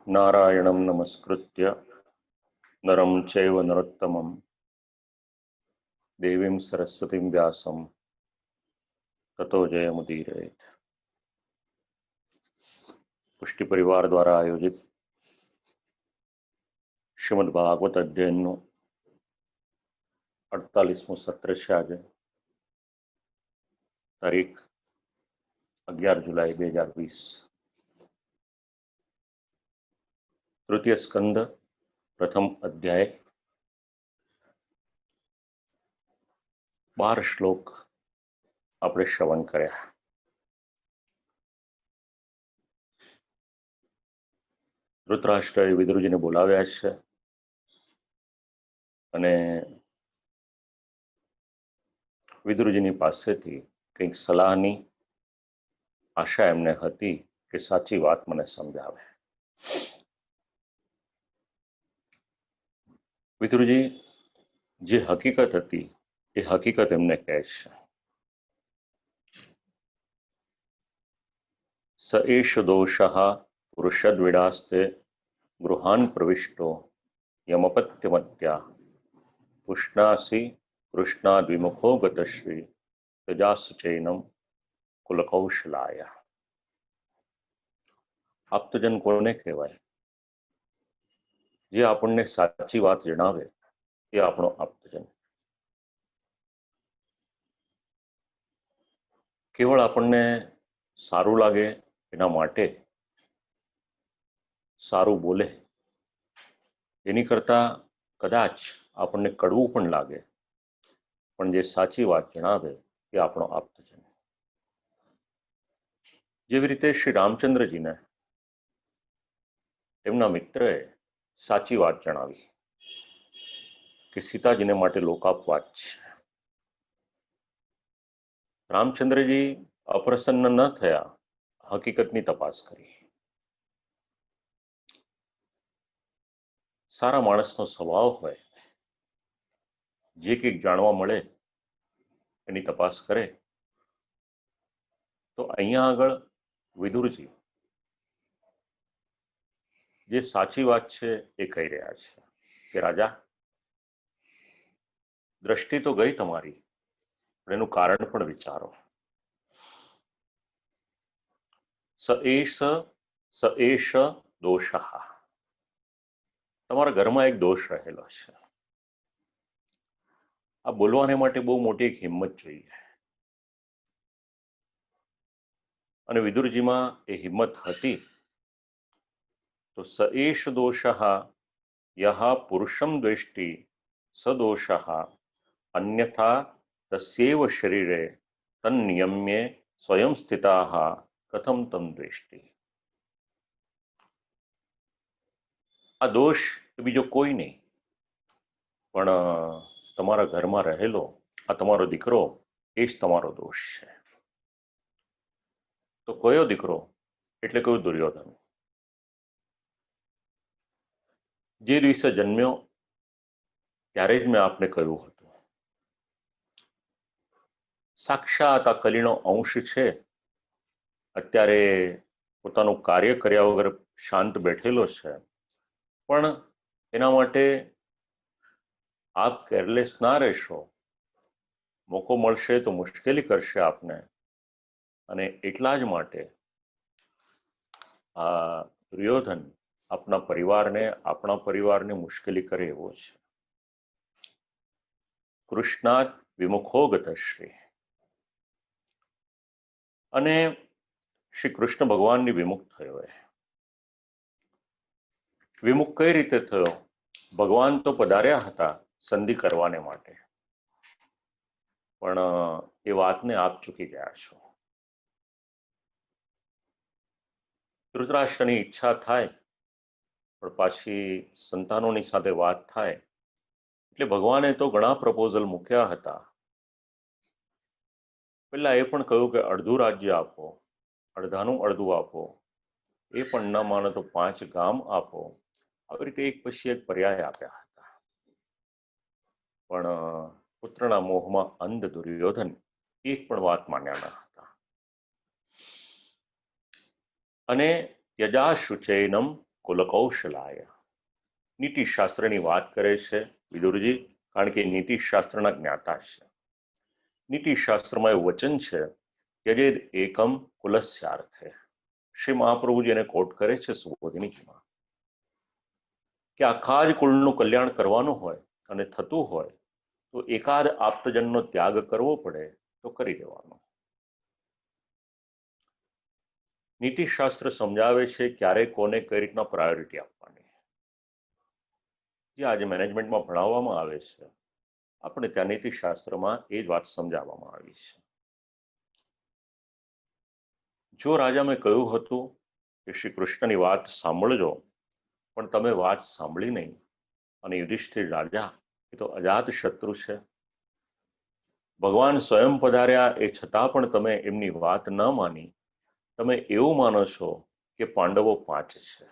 नारायणं नमस्कृत्य नरं चैव नरोत्तमं देवीं सरस्वतीं व्यासं ततो जयमुदीरयेत्। पुष्टि परिवार द्वारा आयोजित श्रीमद् भागवत अध्ययनનું 48મું સત્ર છે। આજે તારીખ 11 જુલાઈ 2020। તૃતીય સ્કંદ પ્રથમ અધ્યાય 12 શ્લોક આપણે શ્રવણ કર્યા। ધૃતરાષ્ટ્રએ વિદુરજીને બોલાવ્યા છે અને વિદુરજીની પાસેથી કંઈક સલાહની આશા એમને હતી કે સાચી વાત મને સમજાવે। વિદુરજી જે હકીકત હતી એ હકીકત એમને કહે છે। સ એષ દોષઃ પુરુષદ્વિડાસ્તે ગૃહાન પ્રવિષ્ટો યમપત્યમત્યા પુષ્ણાસી કૃષ્ણાદ્વિમુખો ગતશ્રી તજાસુચૈનમ કુલકૌશલાય। આપ્તજન કોને કહેવાય? જે આપણને સાચી વાત જણાવે એ આપણો આપ્તજન। કેવળ આપણને સારું લાગે એના માટે સારું બોલે, એની કરતા કદાચ આપણને કડવું પણ લાગે પણ જે સાચી વાત જણાવે એ આપણો આપ્તજન। જેવી રીતે શ્રી રામચંદ્રજીને એમના મિત્રએ સાચી વાત જણાવી કે સીતાજીને માટે લોકાપવાદ છે। રામચંદ્રજી અપ્રસન્ન ન થયા, હકીકતની તપાસ કરી। સારા માણસનો સ્વભાવ હોય, જે કંઈક જાણવા મળે એની તપાસ કરે તો અહીંયા આગળ વિદુરજી જે સાચી વાત છે એ કહી રહ્યા છે કે રાજા, દ્રષ્ટિ તો ગઈ તમારી, પણ એનું કારણ પણ વિચારો। સ એષ દોષઃ, તમારા ઘરમાં એક દોષ રહેલો છે। આ બોલવાને માટે બહુ મોટી એક હિંમત જોઈએ અને વિદુરજીમાં એ હિંમત હતી। તો સ એષ દોષઃ યહ પુરુષમ દ્વેષ્ટિ સ દોષઃ અન્યથા તસ્યૈવ શરીરે તન્નિયમ્ય સ્વયં સ્થિતાઃ કથમ તમ દ્વેષ્ટિ। આ દોષ એ બીજો કોઈ નહીં પણ તમારા ઘરમાં રહેલો આ તમારો દીકરો એ જ તમારો દોષ છે। તો કયો દીકરો? એટલે કયો દુર્યોધન। જે દિવસે જન્મ્યો ત્યારે જ મેં આપને કહ્યું હતું, સાક્ષાત આ કલીનો અંશ છે, અત્યારે પોતાનું કાર્ય કર્યા વગર શાંત બેઠેલો છે, પણ એના માટે આપ કેરલેસ ના રહેશો, મોકો મળશે તો મુશ્કેલી કરશે આપને, અને એટલા જ માટે આ દુર્યોધન આપણા પરિવારને મુશ્કેલી કરે એવો છે। કૃષ્ણાત વિમુખો ગતશ્રી, અને શ્રી કૃષ્ણ ભગવાનની વિમુખ થયો। વિમુખ કઈ રીતે થયો? ભગવાન તો પધાર્યા હતા સંધિ કરવાને માટે, પણ એ વાતને આપ ચૂકી ગયા છો। ધૃતરાષ્ટ્રની ઈચ્છા થાય પણ પાછી સંતાનોની સાથે વાત થાય એટલે ભગવાને તો ઘણા પ્રપોઝલ મૂક્યા હતા। પહેલા એ પણ કહ્યું કે અડધું રાજ્ય આપો, અડધાનું અડધું આપો, એ પણ ન માનો તો 5 ગામ આપો। આવી રીતે એક પછી એક પર્યાય આપ્યા હતા, પણ પુત્રના મોહમાં અંધ દુર્યોધન એક પણ વાત માન્યા ન હતા। અને યજાશુચૈનમ કુલકૌશલાય. નીતિશાસ્ત્રની વાત કરે છે વિદુરજી, કારણ કે નીતિશાસ્ત્રના જ્ઞાતા છે. નીતિશાસ્ત્રમાં એવું વચન છે કે જે એકમ કુલસ્યાર્થે. શ્રી મહાપ્રભુજી એને કોટ કરે છે સુબોધિનીમાં કે આખા જ કુળનું કલ્યાણ કરવાનું હોય અને થતું હોય તો એકાદ આપ્તજનનો ત્યાગ કરવો પડે તો કરી દેવાનો. નીતિશાસ્ત્ર સમજાવે છે ક્યારે કોને કઈ રીતના પ્રાયોરિટી આપવાની. જે આજે મેનેજમેન્ટમાં ભણાવવામાં આવે છે, આપણે ત્યાં નીતિશાસ્ત્રમાં એ જ વાત સમજાવવામાં આવી છે. જો રાજા મેં કહ્યું હતું કે શ્રી કૃષ્ણની વાત સાંભળજો, પણ તમે વાત સાંભળી નહીં, અને યુધિષ્ઠિર રાજા એ તો અજાત શત્રુ છે, ભગવાન સ્વયં પધાર્યા એ છતાં પણ તમે એમની વાત ન માની, તમે એવું માનો છો કે પાંડવો 5 છે,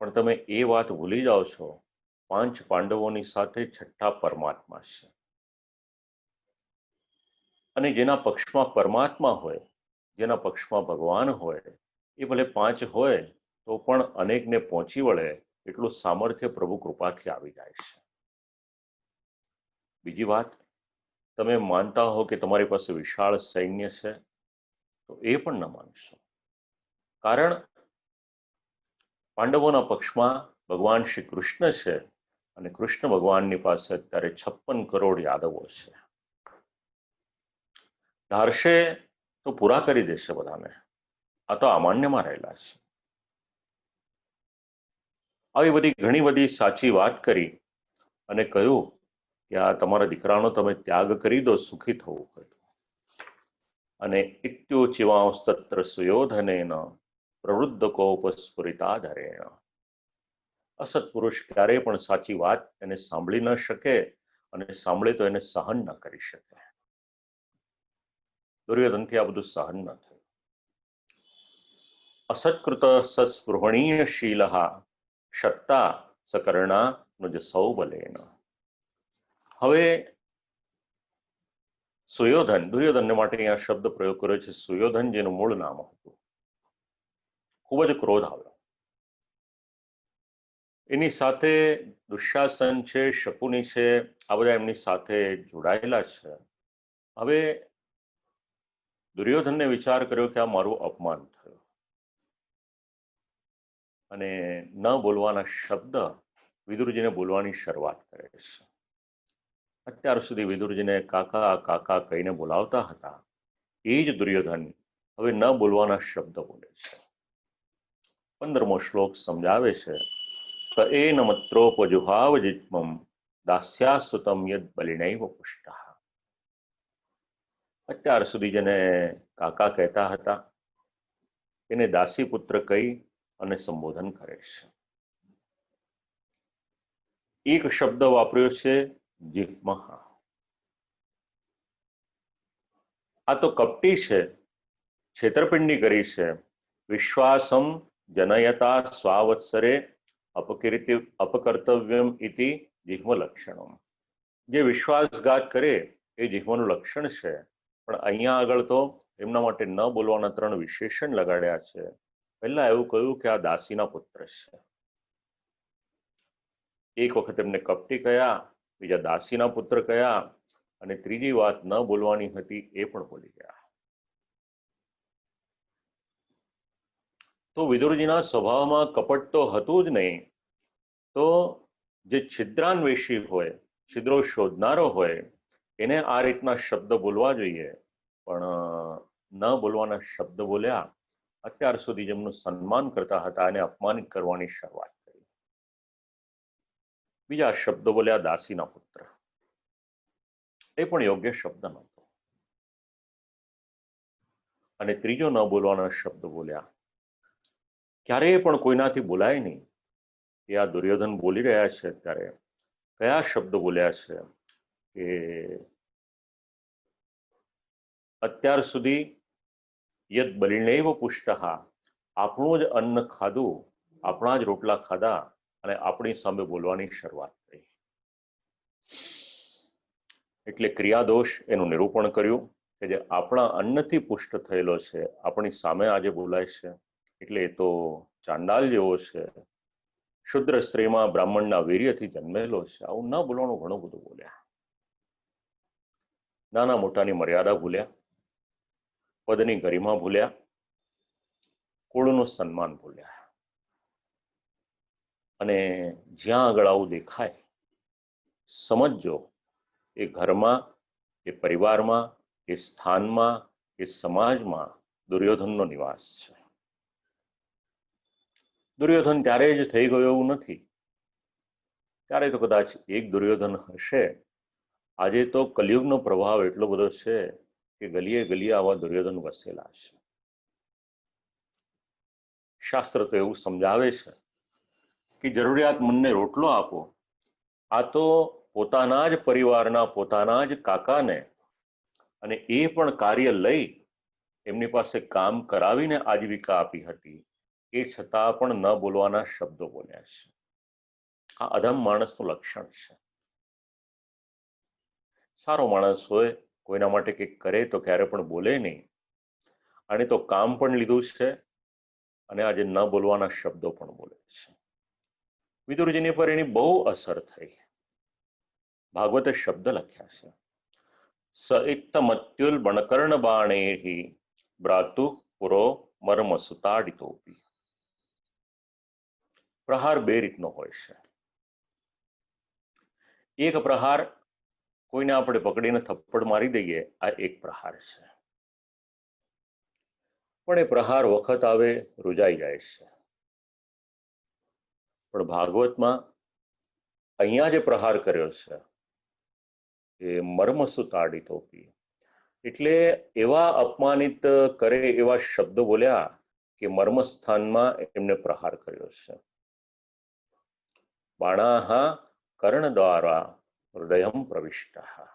પણ તમે એ વાત ભૂલી જાઓ છો 5 પાંડવોની સાથે છઠ્ઠા પરમાત્મા છે. અને જેના પક્ષમાં પરમાત્મા હોય, જેના પક્ષમાં ભગવાન હોય, એ ભલે 5 હોય તો પણ અનેકને પહોંચી વળે એટલું સામર્થ્ય પ્રભુ કૃપાથી આવી જાય છે. બીજી વાત, તમે માનતા હો કે તમારી પાસે વિશાળ સૈન્ય છે તો એ પણ ન માનશો, કારણ પાંડવોના પક્ષમાં ભગવાન શ્રી કૃષ્ણ છે અને કૃષ્ણ ભગવાનની પાસે અત્યારે 56 કરોડ યાદવો છે. ધારશે તો પૂરા કરી દેશે બધાને. આ તો અમાન્યમાં રહેલા છે. આવી બધી ઘણી બધી સાચી વાત કરી અને કહ્યું કે આ તમારા દીકરાનો તમે ત્યાગ કરી દો સુખી થવું હોય. અને ઇત્યોચિવાંસ્તત્ર સુયોધનેન પ્રવૃદ્ધ કોપસ્ફુરિતાધરેણ. અસત્પુરુષ ક્યારેય પણ સાચી વાત એને સાંભળી ન શકે, અને સાંભળે તો એને સહન ન કરી શકે. દુર્યોધનથી આ બધું સહન ન થયું. અસત્કૃત સત્સ્પૃહણીયશીલ સત્તા સકર્ણા નુજ સૌબલેન. હવે સુયોધન, દુર્યોધનને માટે અહીંયા શબ્દ પ્રયોગ કર્યો છે સુયોધન, જેનું મૂળ નામ હતું. ખૂબ જ ક્રોધ આવ્યો. એની સાથે દુશાસન છે, શકુની છે, આ બધા એમની સાથે જોડાયેલા છે. હવે દુર્યોધનને વિચાર કર્યો કે આ મારું અપમાન થયું, અને ન બોલવાના શબ્દ વિદુરજીને બોલવાની શરૂઆત કરે છે. અત્યાર સુધી વિદુરજીને કાકા કાકા કહીને બોલાવતા હતા એ જ દુર્યોધન હવે ન બોલવાના શબ્દ બોલે છે. 15મો શ્લોક સમજાવે છે ક એન મત્રોપજુહાવ જિત્મમ દાસ્યાસ્તુતમ યદ બલિનૈવ પુષ્ટઃ. અત્યાર સુધી જેને કાકા કહેતા હતા એને દાસી પુત્ર કહી અને સંબોધન કરે છે. એક શબ્દ વાપર્યો છે જિહ્મઃ. આ તો કપટી છે, છેતરપિંડી કરી છે. વિશ્વાસમ જનયતા સ્વાવત્સરે અપકર્તવ્યમ ઇતિ જિહ્મ લક્ષણમ. જે વિશ્વાસઘાત કરે એ જિહ્મનું લક્ષણ છે. પણ અહીંયા આગળ તો એમના માટે ન બોલવાના 3 વિશેષણ લગાડ્યા છે. પહેલા એવું કહ્યું કે આ દાસીના પુત્ર છે. એક વખત એમને કપટી કહ્યા, બીજા દાસીના પુત્ર કહ્યા, અને ત્રીજી વાત ન બોલવાની હતી એ પણ બોલી ગયા. તો વિદુરજીના સ્વભાવમાં કપટ તો હતું જ નહીં, તો જે છિદ્રાન્વેષી હોય, છિદ્રો શોધનારો હોય, એને આ રીતના શબ્દ બોલવા જોઈએ, પણ ન બોલવાના શબ્દ બોલ્યા. અત્યાર સુધી જેમનું સન્માન કરતા હતા એને અપમાનિત કરવાની શરૂઆત કરી. બીજા શબ્દ બોલ્યા દાસીના પુત્ર, એ પણ યોગ્ય શબ્દ નહોતો. અને ત્રીજો ન બોલવાના શબ્દ બોલ્યા. ક્યારેય પણ કોઈનાથી બોલાય નહીં. એ આ દુર્યોધન બોલી રહ્યા છે અત્યારે કયા શબ્દ બોલ્યા છે કે અત્યાર સુધી યદ બલિનૈવ પુષ્ટઃ, આપણું જ અન્ન ખાધું, આપણા જ રોટલા ખાધા અને આપણી સામે બોલવાની શરૂઆત કરી. એટલે ક્રિયાદોષ એનું નિરૂપણ કર્યું કે જે આપણા અન્નથી પુષ્ટ થયેલો છે, આપણી સામે આજે બોલાય છે, એટલે એ તો ચાંડાલ જેવો છે, શુદ્ર સ્ત્રીમાં બ્રાહ્મણના વીર્યથી જન્મેલો છે, આવું ન બોલવાનું ઘણું બધું બોલ્યા. નાના મોટાની મર્યાદા ભૂલ્યા, પદની ગરિમા ભૂલ્યા, કુળનું સન્માન ભૂલ્યા. અને જ્યાં આગળ આવું દેખાય સમજો એ ઘરમાં, એ પરિવારમાં, એ સ્થાનમાં, એ સમાજમાં દુર્યોધનનો નિવાસ છે. દુર્યોધન ત્યારે જ થઈ ગયો એવું નથી, ત્યારે તો કદાચ એક દુર્યોધન હશે. આજે તો કલિયુગનો પ્રભાવ એટલો બધો છે કે ગલીએ ગલીએ આવા દુર્યોધન વસેલા છે. શાસ્ત્ર તો એવું સમજાવે છે કે જરૂરિયાતમંદને રોટલો આપો. આ તો પોતાના જ પરિવારના પોતાના જ કાકાને, અને એ પણ કાર્ય લઈ એમની પાસે કામ કરાવીને આજીવિકા આપી હતી, એ છતાં પણ ન બોલવાના શબ્દો બોલ્યા છે. આ અધમ માણસનું લક્ષણ છે. સારો માણસ હોય, કોઈના માટે કંઈક કરે તો ક્યારે પણ બોલે નહીં. અને તો કામ પણ લીધું છે અને આજે ન બોલવાના શબ્દો પણ બોલે છે. વિદુરજીની પર એની બહુ અસર થઈ. ભાગવતે શબ્દ લખ્યા છે, સઇક્તમત્યુલ બણકર્ણ બાણેહી ભ્રાતુ પુરો મર્મ સુતાડિતોપી. પ્રહાર બે રીતનો હોય છે. એક પ્રહાર કોઈને આપણે પકડીને થપ્પડ મારી દઈએ, આ એક પ્રહાર છે. પણ એ પ્રહાર વખત આવે રૂજાઈ જાય છે. પણ ભાગવતમાં અહીંયા જે પ્રહાર કર્યો છે એ મર્મસુતાડિતોપી, એટલે એવા અપમાનિત કરે એવા શબ્દો બોલ્યા કે મર્મસ્થાનમાં એમને પ્રહાર કર્યો છે. બાણાહા કર્ણ દ્વારા હૃદયમ પ્રવિષ્ટા,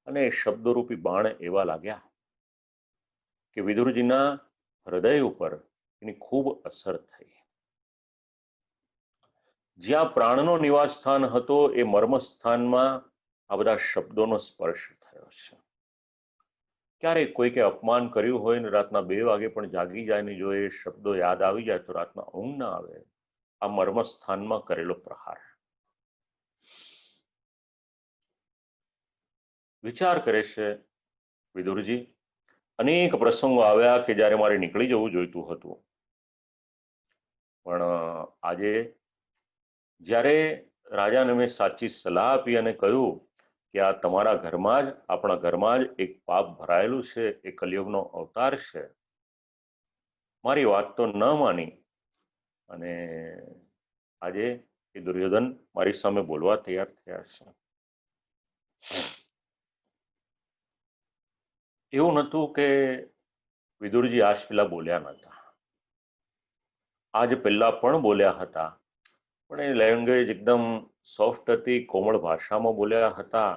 અને એ શબ્દરૂપી બાણ એવા લાગ્યા કે વિદુરજીના હૃદય ઉપર એની ખૂબ અસર થઈ. જ્યાં પ્રાણનો નિવાસ સ્થાન હતો એ મર્મસ્થાનમાં આ બધા શબ્દોનો સ્પર્શ થયો છે. ક્યારેક કોઈકે અપમાન કર્યું હોય ને રાતના 2 વાગે પણ જાગી જાય ને જો એ શબ્દો યાદ આવી જાય તો રાતના ઊંઘ ના આવે. આ મર્મસ્થાનમાં કરેલો પ્રહાર. વિચાર કરે છે વિદુરજી, અનેક પ્રસંગો આવ્યા કે જ્યારે મારે નીકળી જવું જોઈતું હતું, પણ આજે જ્યારે રાજાને મેં સાચી સલાહ આપી અને કહ્યું કે આ તમારા ઘરમાં જ, આપણા ઘરમાં જ એક પાપ ભરાયેલું છે, એ કલિયુગનો અવતાર છે, મારી વાત તો ન માની અને આજે એ દુર્યોધન મારી સામે બોલવા તૈયાર થયા છે. એવું નહોતું કે વિદુરજી આજ પહેલા બોલ્યા નહોતા, આજ પહેલા પણ બોલ્યા હતા, પણ એ લેંગ્વેજ એકદમ સોફ્ટ હતી, કોમળ ભાષામાં બોલ્યા હતા.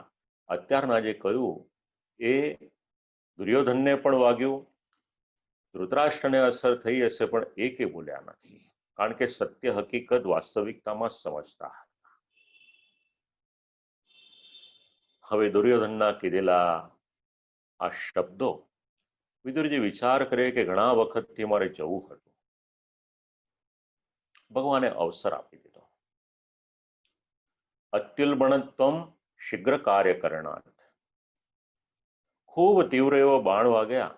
અત્યારના જે કહ્યું એ દુર્યોધનને પણ વાગ્યું, ધૃતરાષ્ટ્રને અસર થઈ હશે, પણ એ કે બોલ્યા નથી, કારણ કે સત્ય હકીકત વાસ્તવિકતામાં સમજતા હતા. હવે દુર્યોધનના કીધેલા આ શબ્દો વિદુરજી વિચાર કરે કે ઘણા વખતથી મારે જવું હતું, ભગવાને અવસર આપી દીધો. અત્યુલ્બણત્વમ શીઘ્ર કાર્ય કરણાર્થ. ખૂબ તીવ્ર એવો બાણ વાગ્યા,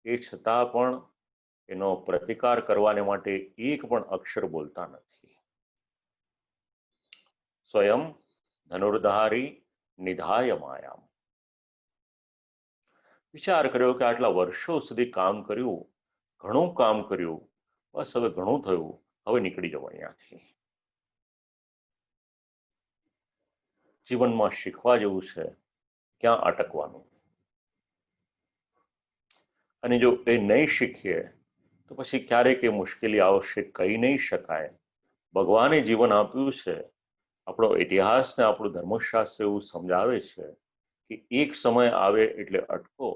એ છતાં પણ એનો પ્રતિકાર કરવાને માટે એક પણ અક્ષર બોલતા નથી. સ્વયં ધનુર્ધારી નિધાય માયામ. વિચાર કર્યો કે આટલા વર્ષો સુધી કામ કર્યું, ઘણું કામ કર્યું, બસ હવે ઘણું થયું, હવે નીકળી જવું અહીંયાથી. જીવનમાં શીખવા જેવું છે, ક્યાં અટકવાનું. અને જો એ નહીં શીખીએ તો પછી ક્યારેક એ મુશ્કેલી આવશે, કહી નહીં શકાય. ભગવાને જીવન આપ્યું છે, આપણો ઇતિહાસ ને આપણું ધર્મશાસ્ત્ર એવું સમજાવે છે કે એક સમય આવે એટલે અટકો,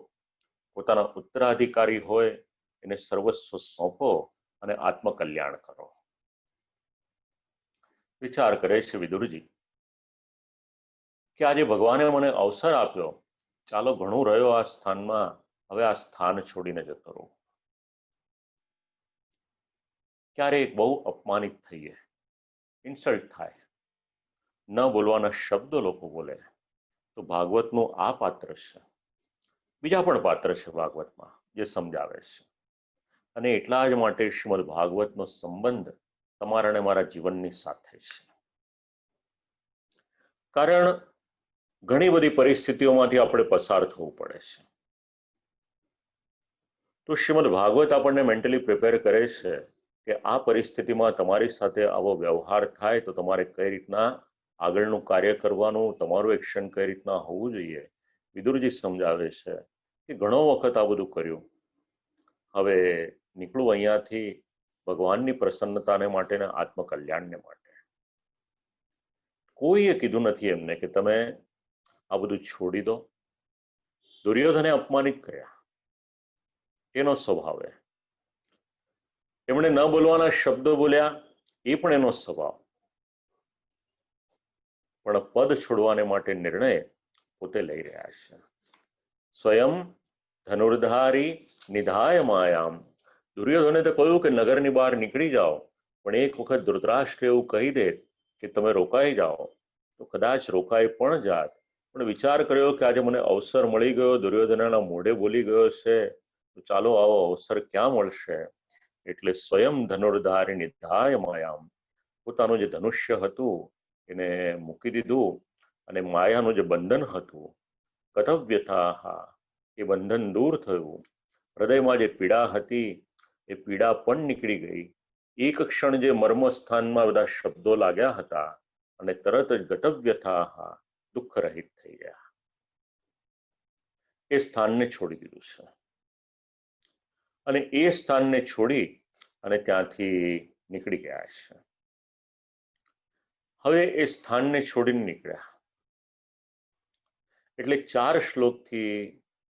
પોતાના ઉત્તરાધિકારી હોય એને સર્વસ્વ સોંપો અને આત્મકલ્યાણ કરો. વિચાર કરે છે વિદુરજી કે આજે ભગવાને મને અવસર આપ્યો, ચાલો ઘણું રહ્યો આ સ્થાનમાં, હવે આ સ્થાન છોડીને જતો રહું. ક્યારેક બહુ અપમાનિત થઈએ, ઇન્સલ્ટ થાય, ન બોલવાના શબ્દો લોકો બોલે, તો ભાગવતનું આ પાત્ર છે. બીજા પણ પાત્ર છે ભાગવતમાં જે સમજાવે છે. અને એટલા જ માટે શ્રીમદ ભાગવતનો સંબંધ તમારા અને મારા જીવનની સાથે છે. કારણ ઘણી બધી પરિસ્થિતિઓમાંથી આપણે પસાર થવું પડે છે. તો શ્રીમદ ભાગવત આપણને મેન્ટલી પ્રિપેર કરે છે કે આ પરિસ્થિતિમાં તમારી સાથે આવો વ્યવહાર થાય તો તમારે કઈ રીતના આગળનું કાર્ય કરવાનું, તમારું એક્શન કઈ રીતના હોવું જોઈએ. વિદુરજી સમજાવે છે કે ઘણો વખત આ બધું કર્યું, હવે નીકળું અહીંયાથી ભગવાનની પ્રસન્નતાને માટે ને આત્મકલ્યાણને માટે. કોઈએ કીધું નથી એમને કે તમે આ બધું છોડી દો. દુર્યોધને અપમાનિત કર્યા, એનો સ્વભાવ. એમણે ન બોલવાના શબ્દો બોલ્યા, એ પણ એનો સ્વભાવ. પણ પદ છોડવાને માટે નિર્ણય પોતે લઈ રહ્યા છે. સ્વયં ધનુર્ધારી નિધાય માયામ. દુર્યોધને તો કહ્યું કે નગરની બહાર નીકળી જાઓ, પણ એક વખત ધૃતરાષ્ટ્ર એવું કહી દે કે તમે રોકાઈ જાઓ, તો કદાચ રોકાઈ પણ જાત. પણ વિચાર કર્યો કે આજે મને અવસર મળી ગયો, દુર્યોધનના મોઢે બોલી ગયો છે, તો ચાલો આવો અવસર ક્યાં મળશે. એટલે સ્વયં ધનુર્ધારી નિધાય માયામ, પોતાનું જે ધનુષ્ય હતું એને મૂકી દીધું, અને માયાનું જે બંધન હતું, કતવ્યથા, એ બંધન દૂર થયું. હૃદયમાં જે પીડા હતી એ પીડા પણ નીકળી ગઈ. એક ક્ષણ જે મર્મ સ્થાનમાં બધા શબ્દો લાગ્યા હતા અને તરત જ ગતવ્યથા, દુઃખ રહિત થઈ ગયા. એ સ્થાનને છોડી દીધું છે. અને એ સ્થાનને છોડી અને ત્યાંથી નીકળી ગયા છે. હવે એ સ્થાનને છોડીને નીકળ્યા એટલે 4 શ્લોકથી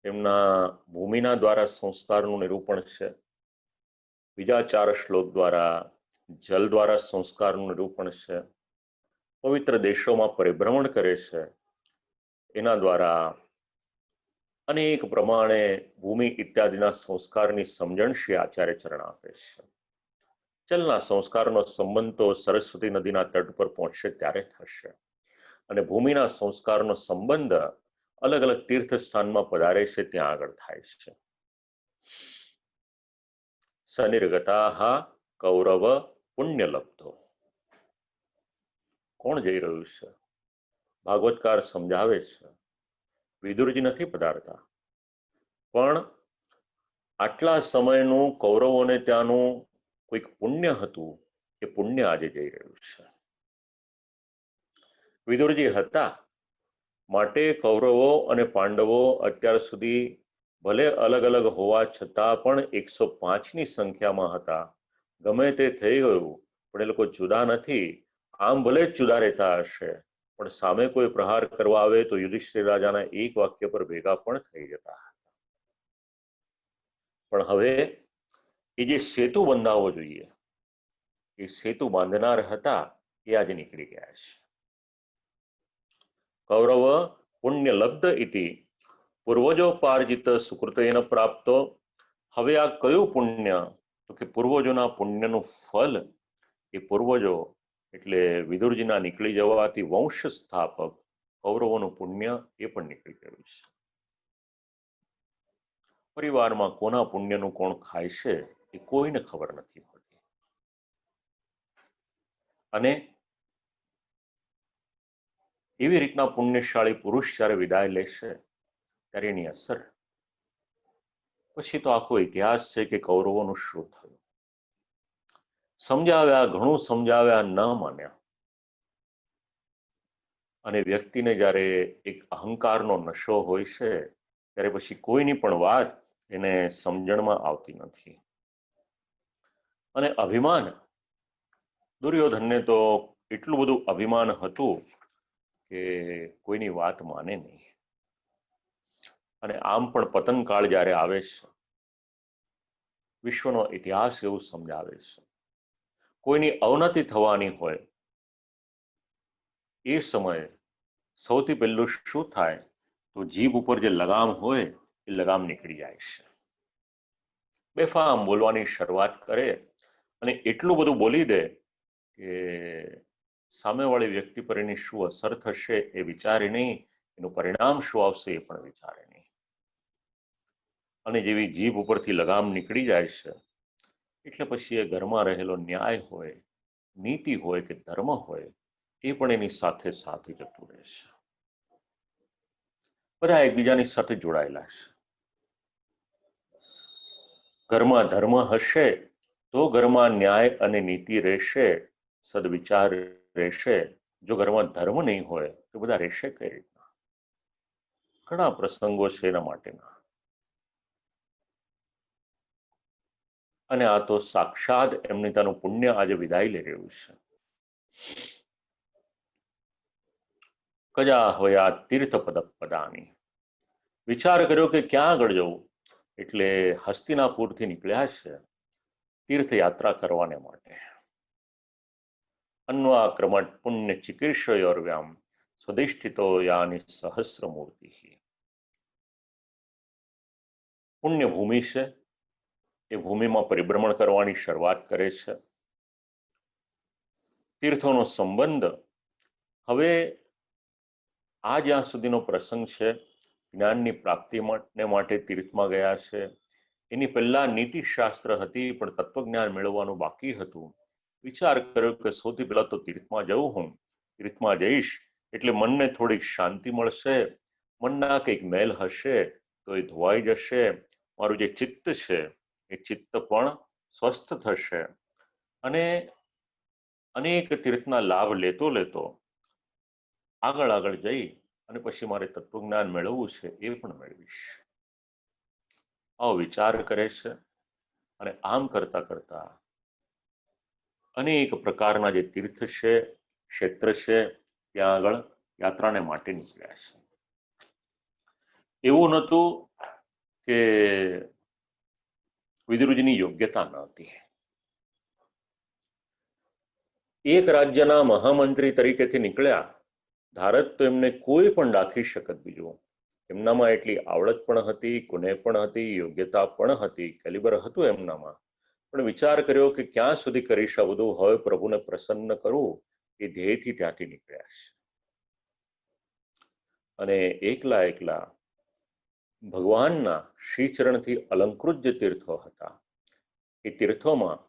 એમના ભૂમિના દ્વારા સંસ્કારનું નિરૂપણ છે. બીજા 4 શ્લોક દ્વારા જલ દ્વારા સંસ્કારનું નિરૂપણ છે. પવિત્ર દેશોમાં પરિભ્રમણ કરે છે, એના દ્વારા અનેક પ્રમાણે ભૂમિ ઇત્યાદિના સંસ્કારની સમજણ શ્રી આચાર્ય ચરણ આપે છે. જલના સંસ્કારનો સંબંધ તો સરસ્વતી નદીના તટ પર પહોંચશે ત્યારે થશે, અને ભૂમિના સંસ્કારનો સંબંધ અલગ અલગ તીર્થ સ્થાનમાં પધારે છે ત્યાં આગળ થાય છે. સનિર્ગતા કૌરવ પુણ્યલબ્ધો. કોણ જઈ રહ્યું છે? ભાગવતકાર સમજાવે છે, વિદુરજી નથી પધારતા, પણ આટલા સમયનું કૌરવોને ત્યાંનું કોઈક પુણ્ય હતું, એ પુણ્ય આજે જઈ રહ્યું છે. વિદુરજી હતા માટે કૌરવો અને પાંડવો અત્યાર સુધી ભલે અલગ અલગ હોવા છતાં પણ 105ની સંખ્યામાં હતા. ગમે તે થઈ ગયું, પણ એ લોકો જુદા નથી. આમ ભલે જ જુદા રહેતા હશે, પણ સામે કોઈ પ્રહાર કરવા આવે તો યુધિષ્ઠિર રાજાના એક વાક્ય પર ભેગા પણ થઈ જતા. પણ હવે એ જે સેતુ બંધાવવો જોઈએ, એ સેતુ બાંધનાર હતા, એ આજે નીકળી ગયા છે. કૌરવ પુણ્યલબ્ધ ઇતિ પૂર્વજો પાર્જિત સુકૃતેન પ્રાપ્તો. હવે આ કયું પુણ્ય? તો કે પૂર્વજોના પુણ્યનું ફલ. એ પૂર્વજો એટલે વિદુરજીના નીકળી જવાથી વંશ સ્થાપક કૌરવોનું પુણ્ય એ પણ નીકળી ગયું છે. પરિવારમાં કોના પુણ્યનું કોણ ખાય છે એ કોઈને ખબર નથી હોતી. અને એવી રીતના પુણ્યશાળી પુરુષ જ્યારે વિદાય લેશે ત્યારે એની અસર પછી તો આખો ઇતિહાસ છે કે કૌરવોનું શું થયું. સમજાવ્યા, ઘણું સમજાવ્યા, ન માન્યા. અને વ્યક્તિને જ્યારે એક અહંકારનો નશો હોય છે ત્યારે પછી કોઈની પણ વાત એને સમજણમાં આવતી નથી. અને અભિમાન, દુર્યોધનને તો એટલું બધું અભિમાન હતું કે કોઈની વાત માને નહીં. અને આમ પણ પતનકાળ જ્યારે આવે છે, વિશ્વનો ઇતિહાસ એવું સમજાવે છે, કોઈની અવનતિ થવાની હોય એ સમયે સૌથી પહેલું શું થાય તો જીભ ઉપર જે લગામ હોય એ લગામ નીકળી જાય છે. બેફામ બોલવાની શરૂઆત કરે અને એટલું બધું બોલી દે કે સામેવાળી વ્યક્તિ પર એની શું અસર થશે એ વિચારે નહીં, એનું પરિણામ શું આવશે એ પણ વિચારે નહીં. અને જેવી જીભ ઉપરથી લગામ નીકળી જાય છે એટલે પછી એ ઘરમાં રહેલો ન્યાય હોય, નીતિ હોય કે ધર્મ હોય એ પણ એની સાથે સાથે જતું રહેશે. બધા એકબીજાની સાથે જોડાયેલા છે. ઘરમાં ધર્મ હશે તો ઘરમાં ન્યાય અને નીતિ રહેશે, સદવિચાર રહેશે. જો ઘરમાં ધર્મ નહીં હોય તો બધા રહેશે કઈ રીતના? ઘણા પ્રસંગો છે એના માટેના. અને આ તો સાક્ષાત એમની તાનું પુણ્ય આજે વિદાય લઈ રહ્યું છે. કજા હોયા તીર્થ પદ પદાની. વિચાર કર્યો કે ક્યાં આગળ જવું, એટલે હસ્તિનાપુરથી નીકળ્યા છે તીર્થયાત્રા કરવાને માટે. અન્વાક્રમટ પુણ્ય ચિકીર્ષયોર્વ્યામ સ્વધિષ્ઠિતો યાની સહસ્રમૂર્તિ. પુણ્ય ભૂમિ છે, એ ભૂમિમાં પરિભ્રમણ કરવાની શરૂઆત કરે છે. તીર્થોનો સંબંધ હવે આ જ્યાં સુધીનો પ્રસંગ છે, જ્ઞાનની પ્રાપ્તિ માટે તીર્થમાં ગયા છે. એની પહેલા નીતિશાસ્ત્ર હતી, પણ તત્વજ્ઞાન મેળવવાનું બાકી હતું. વિચાર કર્યો કે સૌથી પહેલા તો તીર્થમાં જવું, હું તીર્થમાં જઈશ એટલે મનને થોડીક શાંતિ મળશે, મનના કંઈક મેલ હશે તો એ ધોવાઈ જશે, મારું જે ચિત્ત છે એ ચિત્ત પણ સ્વસ્થ થશે. અને અનેક તીર્થના લાભ લેતો લેતો આગળ આગળ જઈ અને પછી મારે તત્વજ્ઞાન મેળવવું છે એ પણ મેળવીશ. આવો વિચાર કરે છે. અને આમ કરતા કરતા અનેક પ્રકારના જે તીર્થ છે, ક્ષેત્ર છે, ત્યાં આગળ યાત્રાને માટે નીકળ્યા છે. એવું નહોતું કે વિદુરજીની યોગ્યતા ન હતી. એક રાજ્યના મહામંત્રી તરીકેથી નીકળ્યા. ધારત તો એમને કોઈ પણ રાખી શકત બીજું. એમનામાં એટલી આવડત પણ હતી, કુને પણ હતી, યોગ્યતા પણ હતી, કેલિબર હતું એમનામાં. પણ વિચાર કર્યો કે ક્યાં સુધી કરીશ આ બધું, હવે પ્રભુને પ્રસન્ન કરવું એ ધ્યેયથી ત્યાંથી નીકળ્યા છે. અને એકલા એકલા ભગવાનના શ્રીચરણથી અલંકૃત જે તીર્થો હતા એ તીર્થોમાં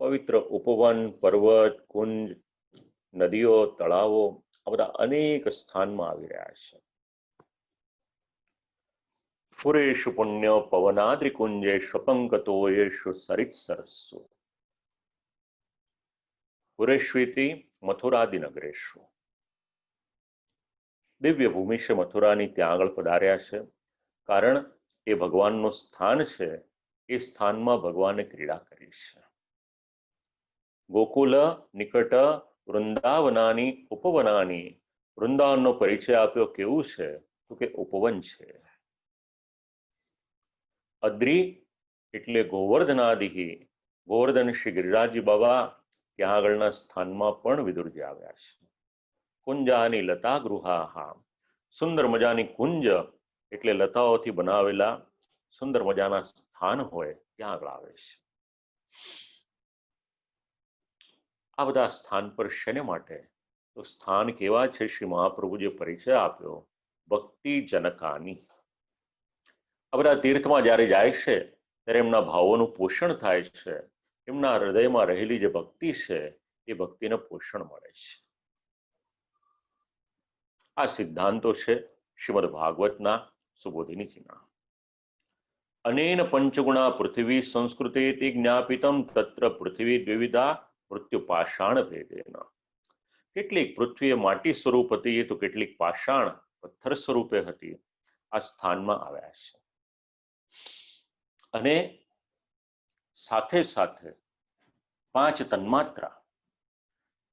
પવિત્ર ઉપવન, પર્વત, કુંજ, નદીઓ, તળાવો આ બધા અનેક સ્થાનમાં આવી રહ્યા છે. પુરેશુ પુણ્ય પવનાદ્રિકુંજેશુ પંકતોયેશુ સરિત્સરસ્સુ. પુરેશ્વીતિ મથુરાદિનગરેશુ. દિવ્ય ભૂમિ છે મથુરાની, ત્યાં આગળ પધાર્યા છે. કારણ એ ભગવાનનું સ્થાન છે, એ સ્થાનમાં ભગવાને ક્રીડા કરી છે. ગોકુલ નિકટ વૃંદાવનાની ઉપવનાની. વૃંદાવનનો પરિચય આપ્યો, કેવું છે તો કે ઉપવન છે. અદ્રી એટલે ગોવર્ધનાદિ. ગોવર્ધન શ્રી ગિરિરાજજી બાબા ત્યાં આગળના સ્થાનમાં પણ વિદુરજી આવ્યા છે. કુંજાની લતા ગૃહા. સુંદર મજાની કુંજ એટલે લતાઓથી બનાવેલા સુંદર મજાના સ્થાન હોય ત્યાં આગળ આવે છે. આ બધા સ્થાન પર શેને માટે? તો સ્થાન કેવા છે? શ્રી મહાપ્રભુજીએ પરિચય આપ્યો, ભક્તિ જનકાની. આ બધા તીર્થમાં જ્યારે જાય છે ત્યારે એમના ભાવોનું પોષણ થાય છે. એમના હૃદયમાં રહેલી જે ભક્તિ છે એ ભક્તિને પોષણ મળે છે. આ સિદ્ધાંતો છે શ્રીમદ ભાગવતના, સુબોધિનીજીના. અનેન પંચગુણા પૃથ્વી સંસ્કૃતે જ્ઞાપિતમ તત્ર પૃથ્વી દ્વિવિધા મૃત્યુપાષાણ ભેદેન. કેટલીક પૃથ્વી માટી સ્વરૂપ હતી તો કેટલીક પાષાણ પથ્થર સ્વરૂપે હતી. આ સ્થાનમાં આવ્યા છે. અને સાથે સાથે પાંચ તન્માત્રા,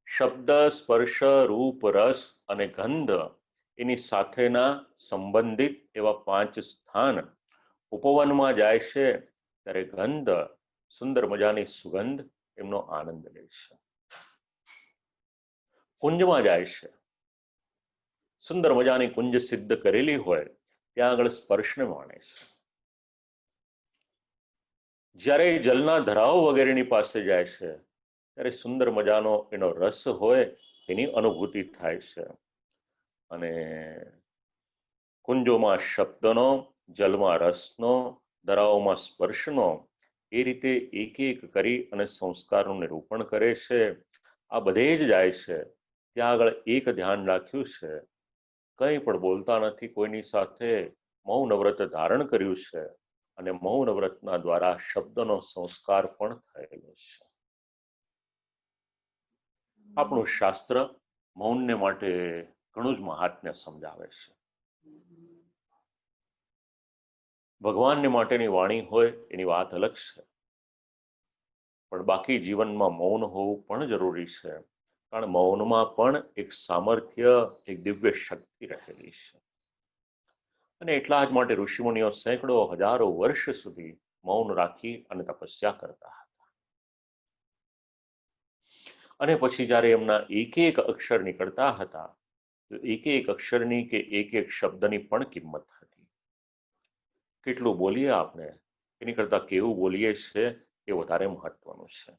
શબ્દ, સ્પર્શ, રૂપ, રસ અને ગંધ, એની સાથેના સંબંધિત એવા પાંચ સ્થાન. ઉપવનમાં જાય છે ત્યારે ગંધ, સુંદર મજાની સુગંધ, એમનો આનંદ લે છે. કુંજમાં જાય છે, સુંદર મજાની કુંજ સિદ્ધ કરેલી હોય ત્યાં આગળ સ્પર્શને માણે છે. જ્યારે જલના ધરાઓ વગેરેની પાસે જાય છે ત્યારે સુંદર મજાનો એનો રસ હોય એની અનુભૂતિ થાય છે. અને કુંજોમાં શબ્દનો, જલમાં રસનો, ધરાઓમાં સ્પર્શનો, એ રીતે એક એક કરી અને સંસ્કારનું નિરૂપણ કરે છે. આ બધે જ જાય છે. ત્યાં આગળ એક ધ્યાન રાખ્યું છે, કંઈ પણ બોલતા નથી કોઈની સાથે, મૌન વ્રત ધારણ કર્યું છે અને મૌન વ્રતના દ્વારા શબ્દનો સંસ્કાર પણ થયેલો છે. આપણું શાસ્ત્ર મૌનને માટે ઘણું જ મહાત્મ્ય સમજાવે છે. ભગવાનને માટેની વાણી હોય એની વાત અલગ છે, પણ બાકી જીવનમાં મૌન હોવું પણ જરૂરી છે, કારણ મૌનમાં પણ એક સામર્થ્ય, એક દિવ્ય શક્તિ રહેલી છે. અને એટલા જ માટે ઋષિમુનિઓ સેંકડો હજારો વર્ષ સુધી મૌન રાખી અને તપસ્યા કરતા હતા. અને પછી જ્યારે એમના એક એક અક્ષર નીકળતા હતા તો એક એક અક્ષરની કે એક એક શબ્દની પણ કિંમત હતી. કેટલું બોલીએ આપણે એની કરતાં કેવું બોલીએ છે એ વધારે મહત્વનું છે.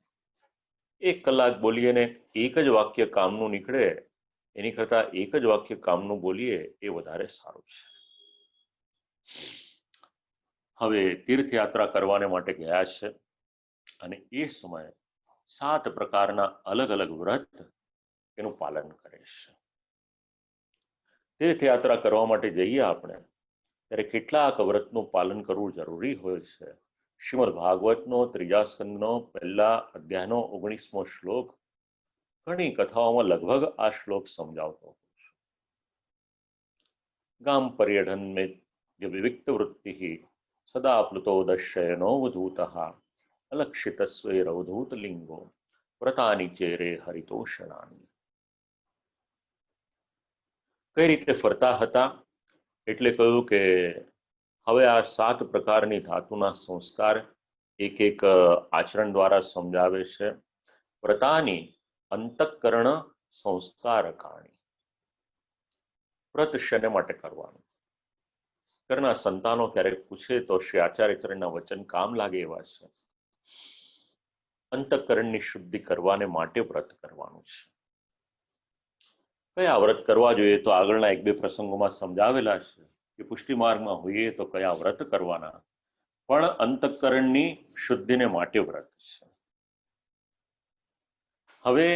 1 કલાક બોલીએ ને એક જ વાક્ય કામનું નીકળે એની કરતાં એક જ વાક્ય કામનું બોલીએ એ વધારે સારું છે. હવે તીર્થયાત્રા કરવાને માટે ગયા છે અને એ સમયે 7 પ્રકારના અલગ અલગ વ્રત એનું પાલન કરે છે. તીર્થયાત્રા કરવા માટે જઈએ આપણે ત્યારે કેટલાક વ્રતનું પાલન કરવું જરૂરી હોય છે. શ્રીમદ ભાગવતનો 3જા સ્કંદનો 1લા અધ્યાયનો 19મો શ્લોક ઘણી કથાઓમાં લગભગ આ શ્લોક સમજાવતો હોય છે. ગામ પર્યટન મેં જે વિવિક્ત વૃત્તિ સદા પ્લુતો દશયનો વધૂતઃ અલક્ષિતસ્વૈરવધૂત લિંગો વ્રતાની ચેરે હરિતોષણાની. કઈ રીતે ફરતા હતા એટલે કહ્યું કે હવે આ 7 પ્રકારની ધાતુના સંસ્કાર એક એક આચરણ દ્વારા સમજાવે છે. વ્રતાની અંતઃકરણ સંસ્કારકાણી. વ્રત શેને માટે કરવાનું? ઘરના સંતાનો ક્યારેક પૂછે તો શ્રી આચાર્યચરણના વચન કામ લાગે એવા છે. અંતઃકરણની શુદ્ધિ કરવાને માટે વ્રત કરવાનું છે. કયા વ્રત કરવા જોઈએ તો આગળના 1-2 પ્રસંગોમાં સમજાવેલા છે કે પુષ્ટિ માર્ગમાં હોઈએ તો કયા વ્રત કરવાના, પણ અંતઃકરણની શુદ્ધિને માટે વ્રત છે. હવે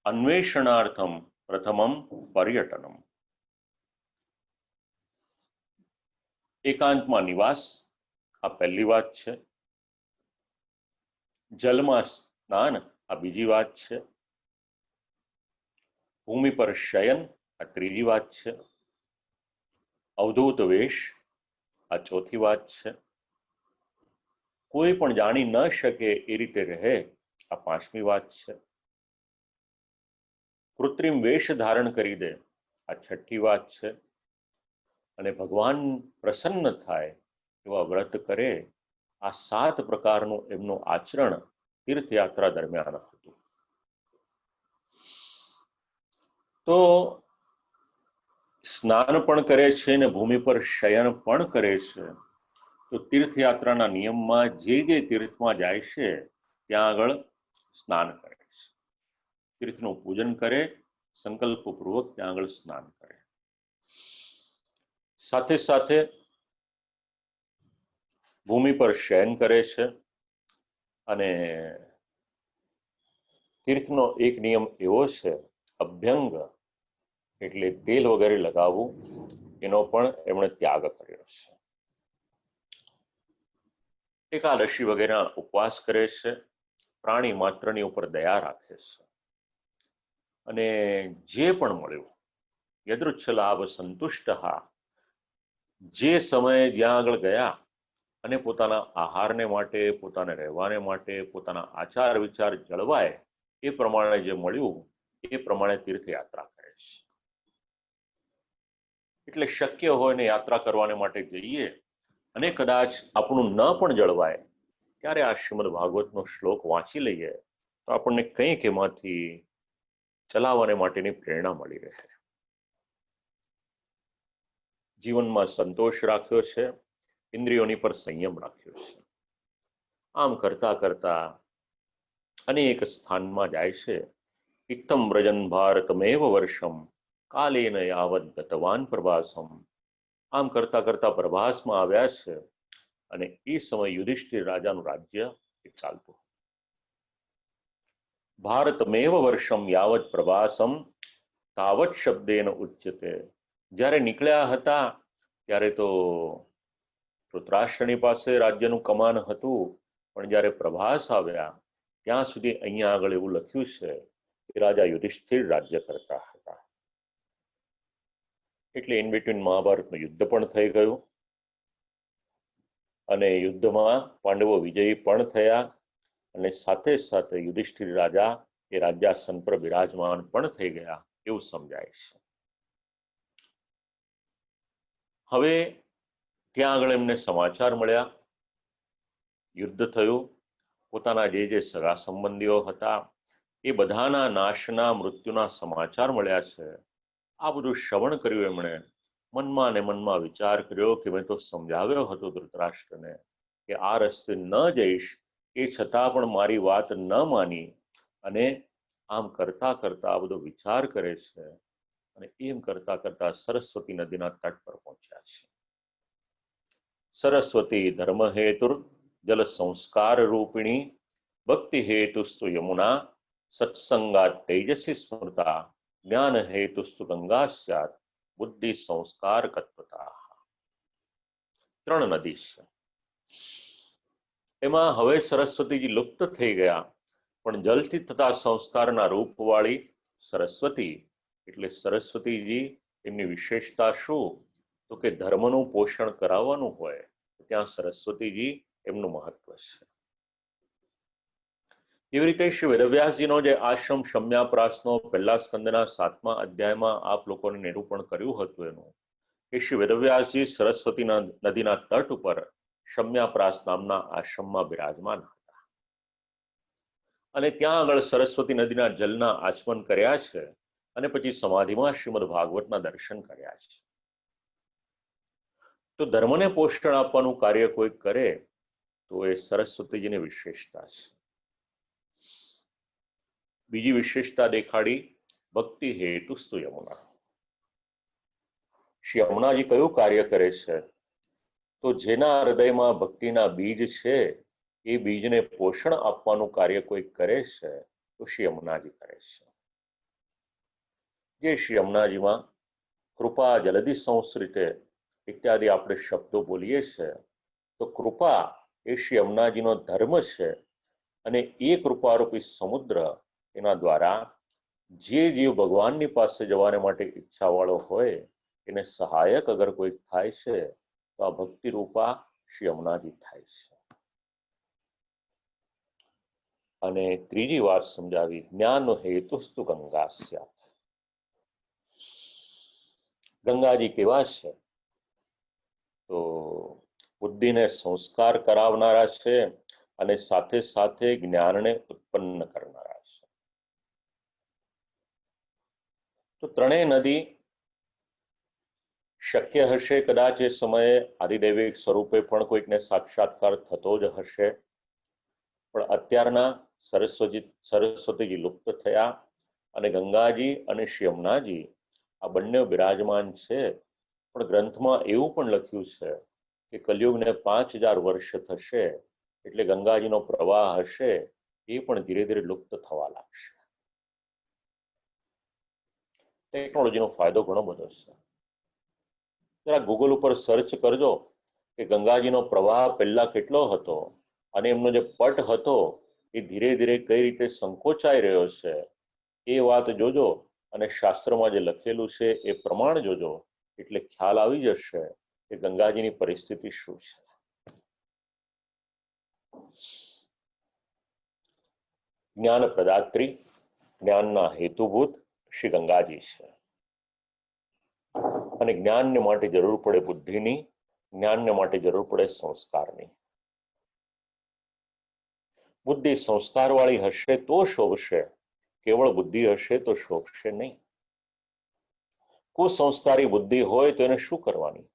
અન્વેષણાર્થમ પ્રથમમ પર્યટનમ. એકાંતમાં નિવાસ, આ પહેલી વાત છે. જલમાં સ્નાન, આ બીજી વાત છે. ભૂમિ પર શયન, આ ત્રીજી વાત છે. અવધૂત વેશ, આ ચોથી વાત છે. કોઈ પણ જાણી ન શકે એ રીતે રહે, આ 5મી વાત છે. કૃત્રિમ વેશ ધારણ કરી દે, આ 6ઠ્ઠી વાત છે. અને ભગવાન પ્રસન્ન થાય એવા વ્રત કરે, આ 7 પ્રકારનું એમનું આચરણ તીર્થયાત્રા દરમિયાન હતું. તો સ્નાન પણ કરે છે ને ભૂમિ પર શયન પણ કરે છે. તો તીર્થયાત્રાના નિયમમાં જે તીર્થમાં જાય છે ત્યાં આગળ સ્નાન કરે છે. તીર્થનું પૂજન કરે, સંકલ્પપૂર્વક ત્યાં આગળ સ્નાન કરે. સાથે સાથે ભૂમિ પર શયન કરે છે. અને તીર્થનો એક નિયમ એવો છે, અભ્યંગ એટલે તેલ વગેરે લગાવવું, એનો પણ એમણે ત્યાગ કર્યો છે. એકાદશી વગેરેના ઉપવાસ કરે છે. પ્રાણી માત્રની ઉપર દયા રાખે છે. અને જે પણ મળ્યું યદૃચ્છ લાભ સંતુષ્ટ, જે સમયે જ્યાં આગળ ગયા અને પોતાના આહારને માટે, પોતાને રહેવાને માટે, પોતાના આચાર વિચાર જળવાય એ પ્રમાણે જે મળ્યું એ પ્રમાણે તીર્થયાત્રા કરે છે. એટલે શક્ય હોય ને યાત્રા કરવાને માટે જઈએ અને કદાચ આપણું ન પણ જળવાય ત્યારે આ શ્રીમદ ભાગવતનો શ્લોક વાંચી લઈએ તો આપણને કંઈક એમાંથી ચલાવવાને માટેની પ્રેરણા મળી રહે. જીવનમાં સંતોષ રાખ્યો છે, ઇન્દ્રિયોની પર સંયમ રાખ્યો છે. આમ કરતા કરતા અનેક સ્થાનમાં જાય છે. ઇત્થમ વ્રજન ભારતમેવ વર્ષમ કાલેન યાવત ગતવાન પ્રભાસમ. આમ કરતા કરતા પ્રભાસમાં આવ્યા છે અને એ સમય યુધિષ્ઠિર રાજાનું રાજ્ય ચાલતું. ભારતમેવ વર્ષમ યાવત પ્રભાસમ તાવત શબ્દેન ઉચ્યતે. જ્યારે નીકળ્યા હતા ત્યારે તો ધૃતરાષ્ટ્રની પાસે રાજ્યનું કમાન હતું, પણ જ્યારે પ્રભાસ આવ્યા ત્યાં સુધી અહીંયા આગળ એવું લખ્યું છે કે રાજા યુધિષ્ઠિર રાજ્ય કરતા હતા. એટલે ઇન બિટવીન મહાભારતનું યુદ્ધ પણ થઈ ગયું અને યુદ્ધમાં પાંડવો વિજયી પણ થયા અને સાથે સાથે યુધિષ્ઠિર રાજા એ રાજ્યાસન પર બિરાજમાન પણ થઈ ગયા એવું સમજાય છે. હવે ત્યાં આગળ એમને સમાચાર મળ્યા, યુદ્ધ થયું, પોતાના જે જે સગા સંબંધીઓ હતા એ બધાના નાશના મૃત્યુના સમાચાર મળ્યા છે. આ બધું શ્રવણ કર્યું એમણે. મનમાં ને મનમાં વિચાર કર્યો કે મેં તો સમજાવ્યો હતો ધૃતરાષ્ટ્રને કે આ રસ્તે ન જઈશ, એ છતાં પણ મારી વાત ન માની અને આમ કરતા કરતા આ બધો વિચાર કરે છે અને એમ કરતા કરતા સરસ્વતી નદીના તટ પર પહોંચ્યા છે. સરસ્વતી ધર્મ હેતુર જલ સંસ્કાર રૂપિણી ભક્તિ હેતુસ્તુ યમુના સત્સંગાત તેજસી સ્મૃતા જ્ઞાન હેતુસ્તુ ગંગા સ્યાત બુદ્ધિ સંસ્કાર કત્વતા. 3 નદી છે. એમાં હવે સરસ્વતીજી લુપ્ત થઈ ગયા, પણ જલથી થતા સંસ્કારના રૂપવાળી સરસ્વતી એટલે સરસ્વતીજી એમની વિશેષતા શું? તો કે ધર્મનું પોષણ કરાવવાનું હોય ત્યાં સરસ્વતીજી એમનું મહત્વ છે. એવી રીતે શ્રી વેદવ્યાસજીનો જે આશ્રમ શમ્યાપ્રાસનો પહેલા સ્કંદના 7મા અધ્યાયમાં આપ લોકોને નિરૂપણ કર્યું હતું એનું કે શ્રી વેદવ્યાસજી સરસ્વતી નદીના તટ ઉપર શમ્યાપ્રાસ નામના આશ્રમમાં બિરાજમાન હતા અને ત્યાં આગળ સરસ્વતી નદીના જલના આચમન કર્યા છે અને પછી સમાધિમાં શ્રીમદ ભાગવતના દર્શન કર્યા છે. તો ધર્મને પોષણ આપવાનું કાર્ય કોઈ કરે તો એ સરસ્વતીજીની વિશેષતા છે. બીજી વિશેષતા દેખાડી ભક્તિ હેતુસ્તુ યમુના. શ્રી યમુનાજી કયું કાર્ય કરે છે? તો જેના હૃદયમાં ભક્તિના બીજ છે એ બીજને પોષણ આપવાનું કાર્ય કોઈ કરે છે તો શ્રી યમુનાજી કરે છે. જે શ્રી યમુનાજીમાં કૃપા જલધિ સંસ્કૃતે ઇત્યાદિ આપણે શબ્દો બોલીએ છીએ, તો કૃપા એ શ્રી યમુનાજીનો ધર્મ છે અને એ કૃપારૂપી સમુદ્ર એના દ્વારા જે જીવ ભગવાનની પાસે જવાને માટે ઈચ્છાવાળો હોય એને સહાયક અગર કોઈ થાય છે તો આ ભક્તિ રૂપા શ્રી યમુનાજી થાય છે. અને ત્રીજી વાત સમજાવી જ્ઞાન હેતુસ્તુ ગંગા સ્યાત. ગંગાજી કેવા છે? તો બુદ્ધિને સંસ્કાર કરાવનારા છે અને સાથે સાથે જ્ઞાનને ઉત્પન્ન કરનારા છે. તો ત્રણેય નદી શક્ય હશે કદાચ એ સમયે આદિદૈવિક સ્વરૂપે પણ કોઈકને સાક્ષાત્કાર થતો જ હશે, પણ અત્યારના સરસ્વતીજી લુપ્ત થયા અને ગંગાજી અને શ્રી યમુનાજી આ બંને બિરાજમાન છે. પણ ગ્રંથમાં એવું પણ લખ્યું છે કે કલયુગને 5000 વર્ષ થશે એટલે ગંગાજીનો પ્રવાહ હશે એ પણ ધીરે ધીરે લુપ્ત થવા લાગશે. ટેકનોલોજીનો ફાયદો ઘણો બધો છે. જરા ગૂગલ ઉપર સર્ચ કરજો કે ગંગાજીનો પ્રવાહ પહેલા કેટલો હતો અને એમનો જે પટ હતો એ ધીરે ધીરે કઈ રીતે સંકોચાઈ રહ્યો છે એ વાત જોજો અને શાસ્ત્રમાં જે લખેલું છે એ પ્રમાણ જોજો એટલે ખ્યાલ આવી જશે કે ગંગાજીની પરિસ્થિતિ શું છે. જ્ઞાન પ્રદાત્રી, જ્ઞાનના હેતુભૂત શ્રી ગંગાજી છે અને જ્ઞાનને માટે જરૂર પડે બુદ્ધિની, જ્ઞાનને માટે જરૂર પડે સંસ્કારની. બુદ્ધિ સંસ્કારવાળી હશે તો શોભશે, કેવળ બુદ્ધિ હશે તો શોભશે નહીં. કુસંસ્કારી બુદ્ધિ હોય તો એને શું કરવાની?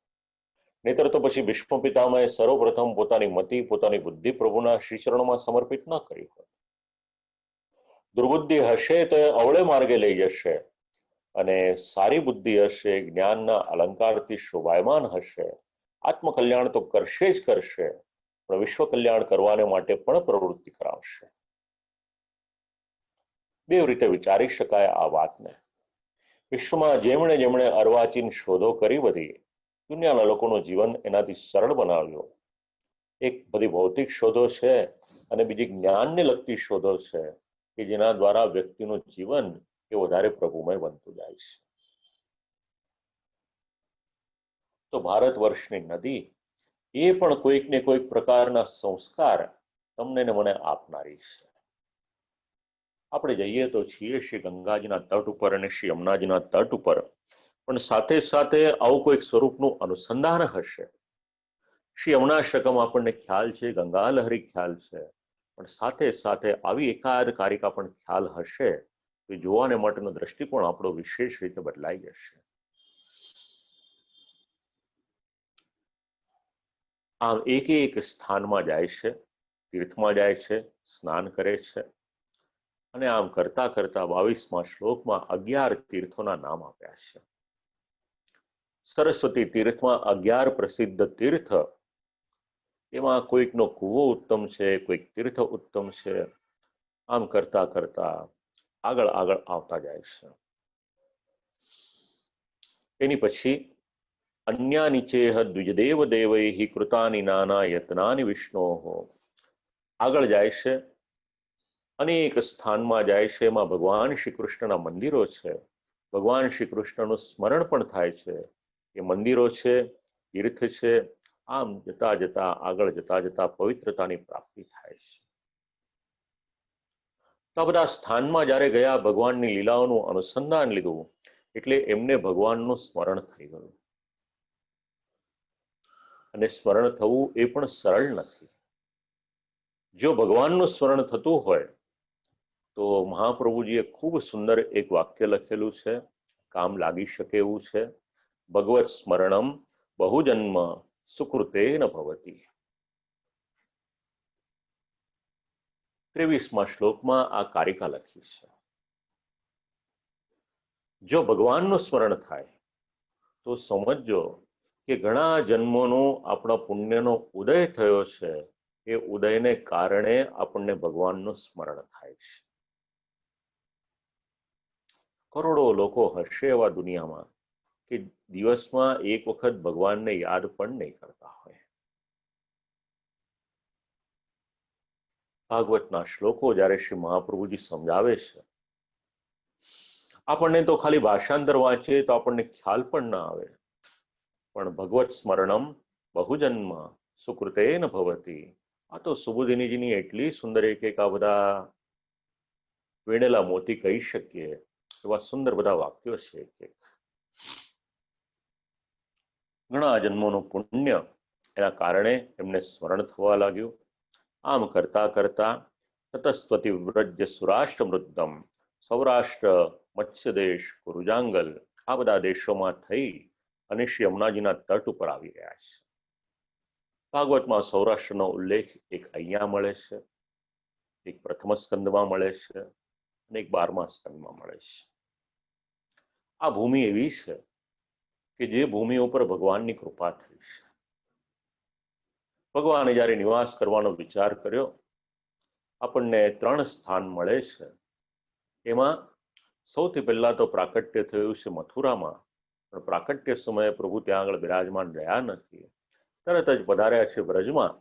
નહીતર તો પછી ભીષ્મ પિતામહે સર્વપ્રથમ પોતાની મતિ પોતાની બુદ્ધિ પ્રભુના શ્રી ચરણોમાં સમર્પિત ન કરી હોય. દુર્બુદ્ધિ હશે તો એ અવળે માર્ગે લઈ જશે, અને સારી બુદ્ધિ હશે, જ્ઞાનના અલંકારથી શોભાયમાન હશે, આત્મકલ્યાણ તો કરશે જ કરશે, પણ વિશ્વ કલ્યાણ કરવાને માટે પણ પ્રવૃત્તિ કરાવશે. બે રીતે વિચારી શકાય આ વાતને. વિશ્વમાં જેમણે જેમણે અર્વાચીન શોધો કરી, બધી દુનિયાના લોકોનું જીવન એનાથી સરળ બનાવ્યું. એક બધી ભૌતિક શોધો છે અને બીજી જ્ઞાનને લગતી શોધો છે કે જેના દ્વારા વ્યક્તિનું જીવન એ વધારે પ્રભુમય બનતું જાય છે. તો ભારત વર્ષની નદી એ પણ કોઈક ને કોઈક પ્રકારના સંસ્કાર તમને ને મને આપનારી છે. આપણે જઈએ તો છીએ શ્રી ગંગાજીના તટ ઉપર અને શ્રી યમુનાજીના તટ ઉપર, પણ સાથે સાથે આવું કોઈક સ્વરૂપનું અનુસંધાન હશે. શ્રી યમુના શકમ આપણને ખ્યાલ છે, ગંગા લહરી ખ્યાલ છે, પણ સાથે સાથે આવી એકાદ કારિકા પણ ખ્યાલ હશે તો જોવાને માટેનો દ્રષ્ટિકોણ આપણો વિશેષ રીતે બદલાઈ જશે. આમ એક એક સ્થાનમાં જાય છે, તીર્થમાં જાય છે, સ્નાન કરે છે, અને આમ કરતા કરતા 22મા શ્લોકમાં 11 તીર્થોના નામ આપ્યા છે. સરસ્વતી તીર્થમાં 11 પ્રસિદ્ધ તીર્થ, એમાં કોઈકનો કૂવો ઉત્તમ છે, કોઈક તીર્થ ઉત્તમ છે. આમ કરતા કરતા આગળ આગળ આવતા જાય છે. એની પછી અન્યાની ચેહ દ્વિજદેવ દેવૈ કૃતાની નાના યત્નાની વિષ્ણોઃ આગળ જાય છે. અનેક સ્થાનમાં જાય છે, એમાં ભગવાન શ્રી કૃષ્ણના મંદિરો છે, ભગવાન શ્રી કૃષ્ણનું સ્મરણ પણ થાય છે, એ મંદિરો છે, તીર્થ છે. આમ જતા જતા આગળ જતા જતા પવિત્રતાની પ્રાપ્તિ થાય છે. તો આ બધા સ્થાનમાં જ્યારે ગયા, ભગવાનની લીલાઓનું અનુસંધાન લીધું, એટલે એમને ભગવાનનું સ્મરણ થઈ ગયું. અને સ્મરણ થવું એ પણ સરળ નથી. જો ભગવાનનું સ્મરણ થતું હોય તો મહાપ્રભુજીએ ખૂબ સુંદર એક વાક્ય લખેલું છે, કામ લાગી શકે એવું છે. ભગવત સ્મરણમ બહુજન્મ સુકૃતેન ભવતી. 23મા શ્લોકમાં આ કારિકા લખી છે. જો ભગવાનનું સ્મરણ થાય તો સમજો કે ઘણા જન્મોનો આપણા પુણ્યનો ઉદય થયો છે. એ ઉદયને કારણે આપણને ભગવાનનું સ્મરણ થાય છે. કરોડો લોકો હશે એવા દુનિયામાં કે દિવસમાં એક વખત ભગવાનને યાદ પણ નહીં કરતા હોય. ભાગવતના શ્લોકો જ્યારે શ્રી મહાપ્રભુજી સમજાવે છે, આપણને તો ખાલી ભાષાંતર વાંચીએ તો આપણને ખ્યાલ પણ ના આવે, પણ ભગવત સ્મરણમ બહુજન્મ સુકૃતેન ભવતી. આ તો સુબુધિનીજીની એટલી સુંદર એક આ બધા વીણેલા મોતી કહી શકીએ એવા સુંદર બધા વાક્યો છે. ઘણા જન્મોનું પુણ્ય એના કારણે એમને સ્મરણ થવા લાગ્યું. આમ કરતા કરતા તતસ્વતી વ્રજ સુરાષ્ટ્ર મૃદ્દમ, સૌરાષ્ટ્ર, મત્સ્યદેશ, કુરુજાંગલ, આ બધા દેશોમાં થઈ અને શ્રી યમુનાજીના તટ ઉપર આવી ગયા છે. ભાગવતમાં સૌરાષ્ટ્રનો ઉલ્લેખ એક અહીંયા મળે છે, એક પ્રથમ સ્કંદમાં મળે છે, અને એક 12મા સ્કંદમાં મળે છે. આ ભૂમિ એવી છે કે જે ભૂમિ ઉપર ભગવાનની કૃપા થઈ છે. ભગવાને જ્યારે નિવાસ કરવાનો વિચાર કર્યો, આપણને 3 સ્થાન મળે છે. એમાં સૌથી પહેલા તો પ્રાકટ્ય થયું છે મથુરામાં, પણ પ્રાકટ્ય સમયે પ્રભુ ત્યાં આગળ બિરાજમાન રહ્યા નથી. તરત જ પધાર્યા છે વ્રજમાં,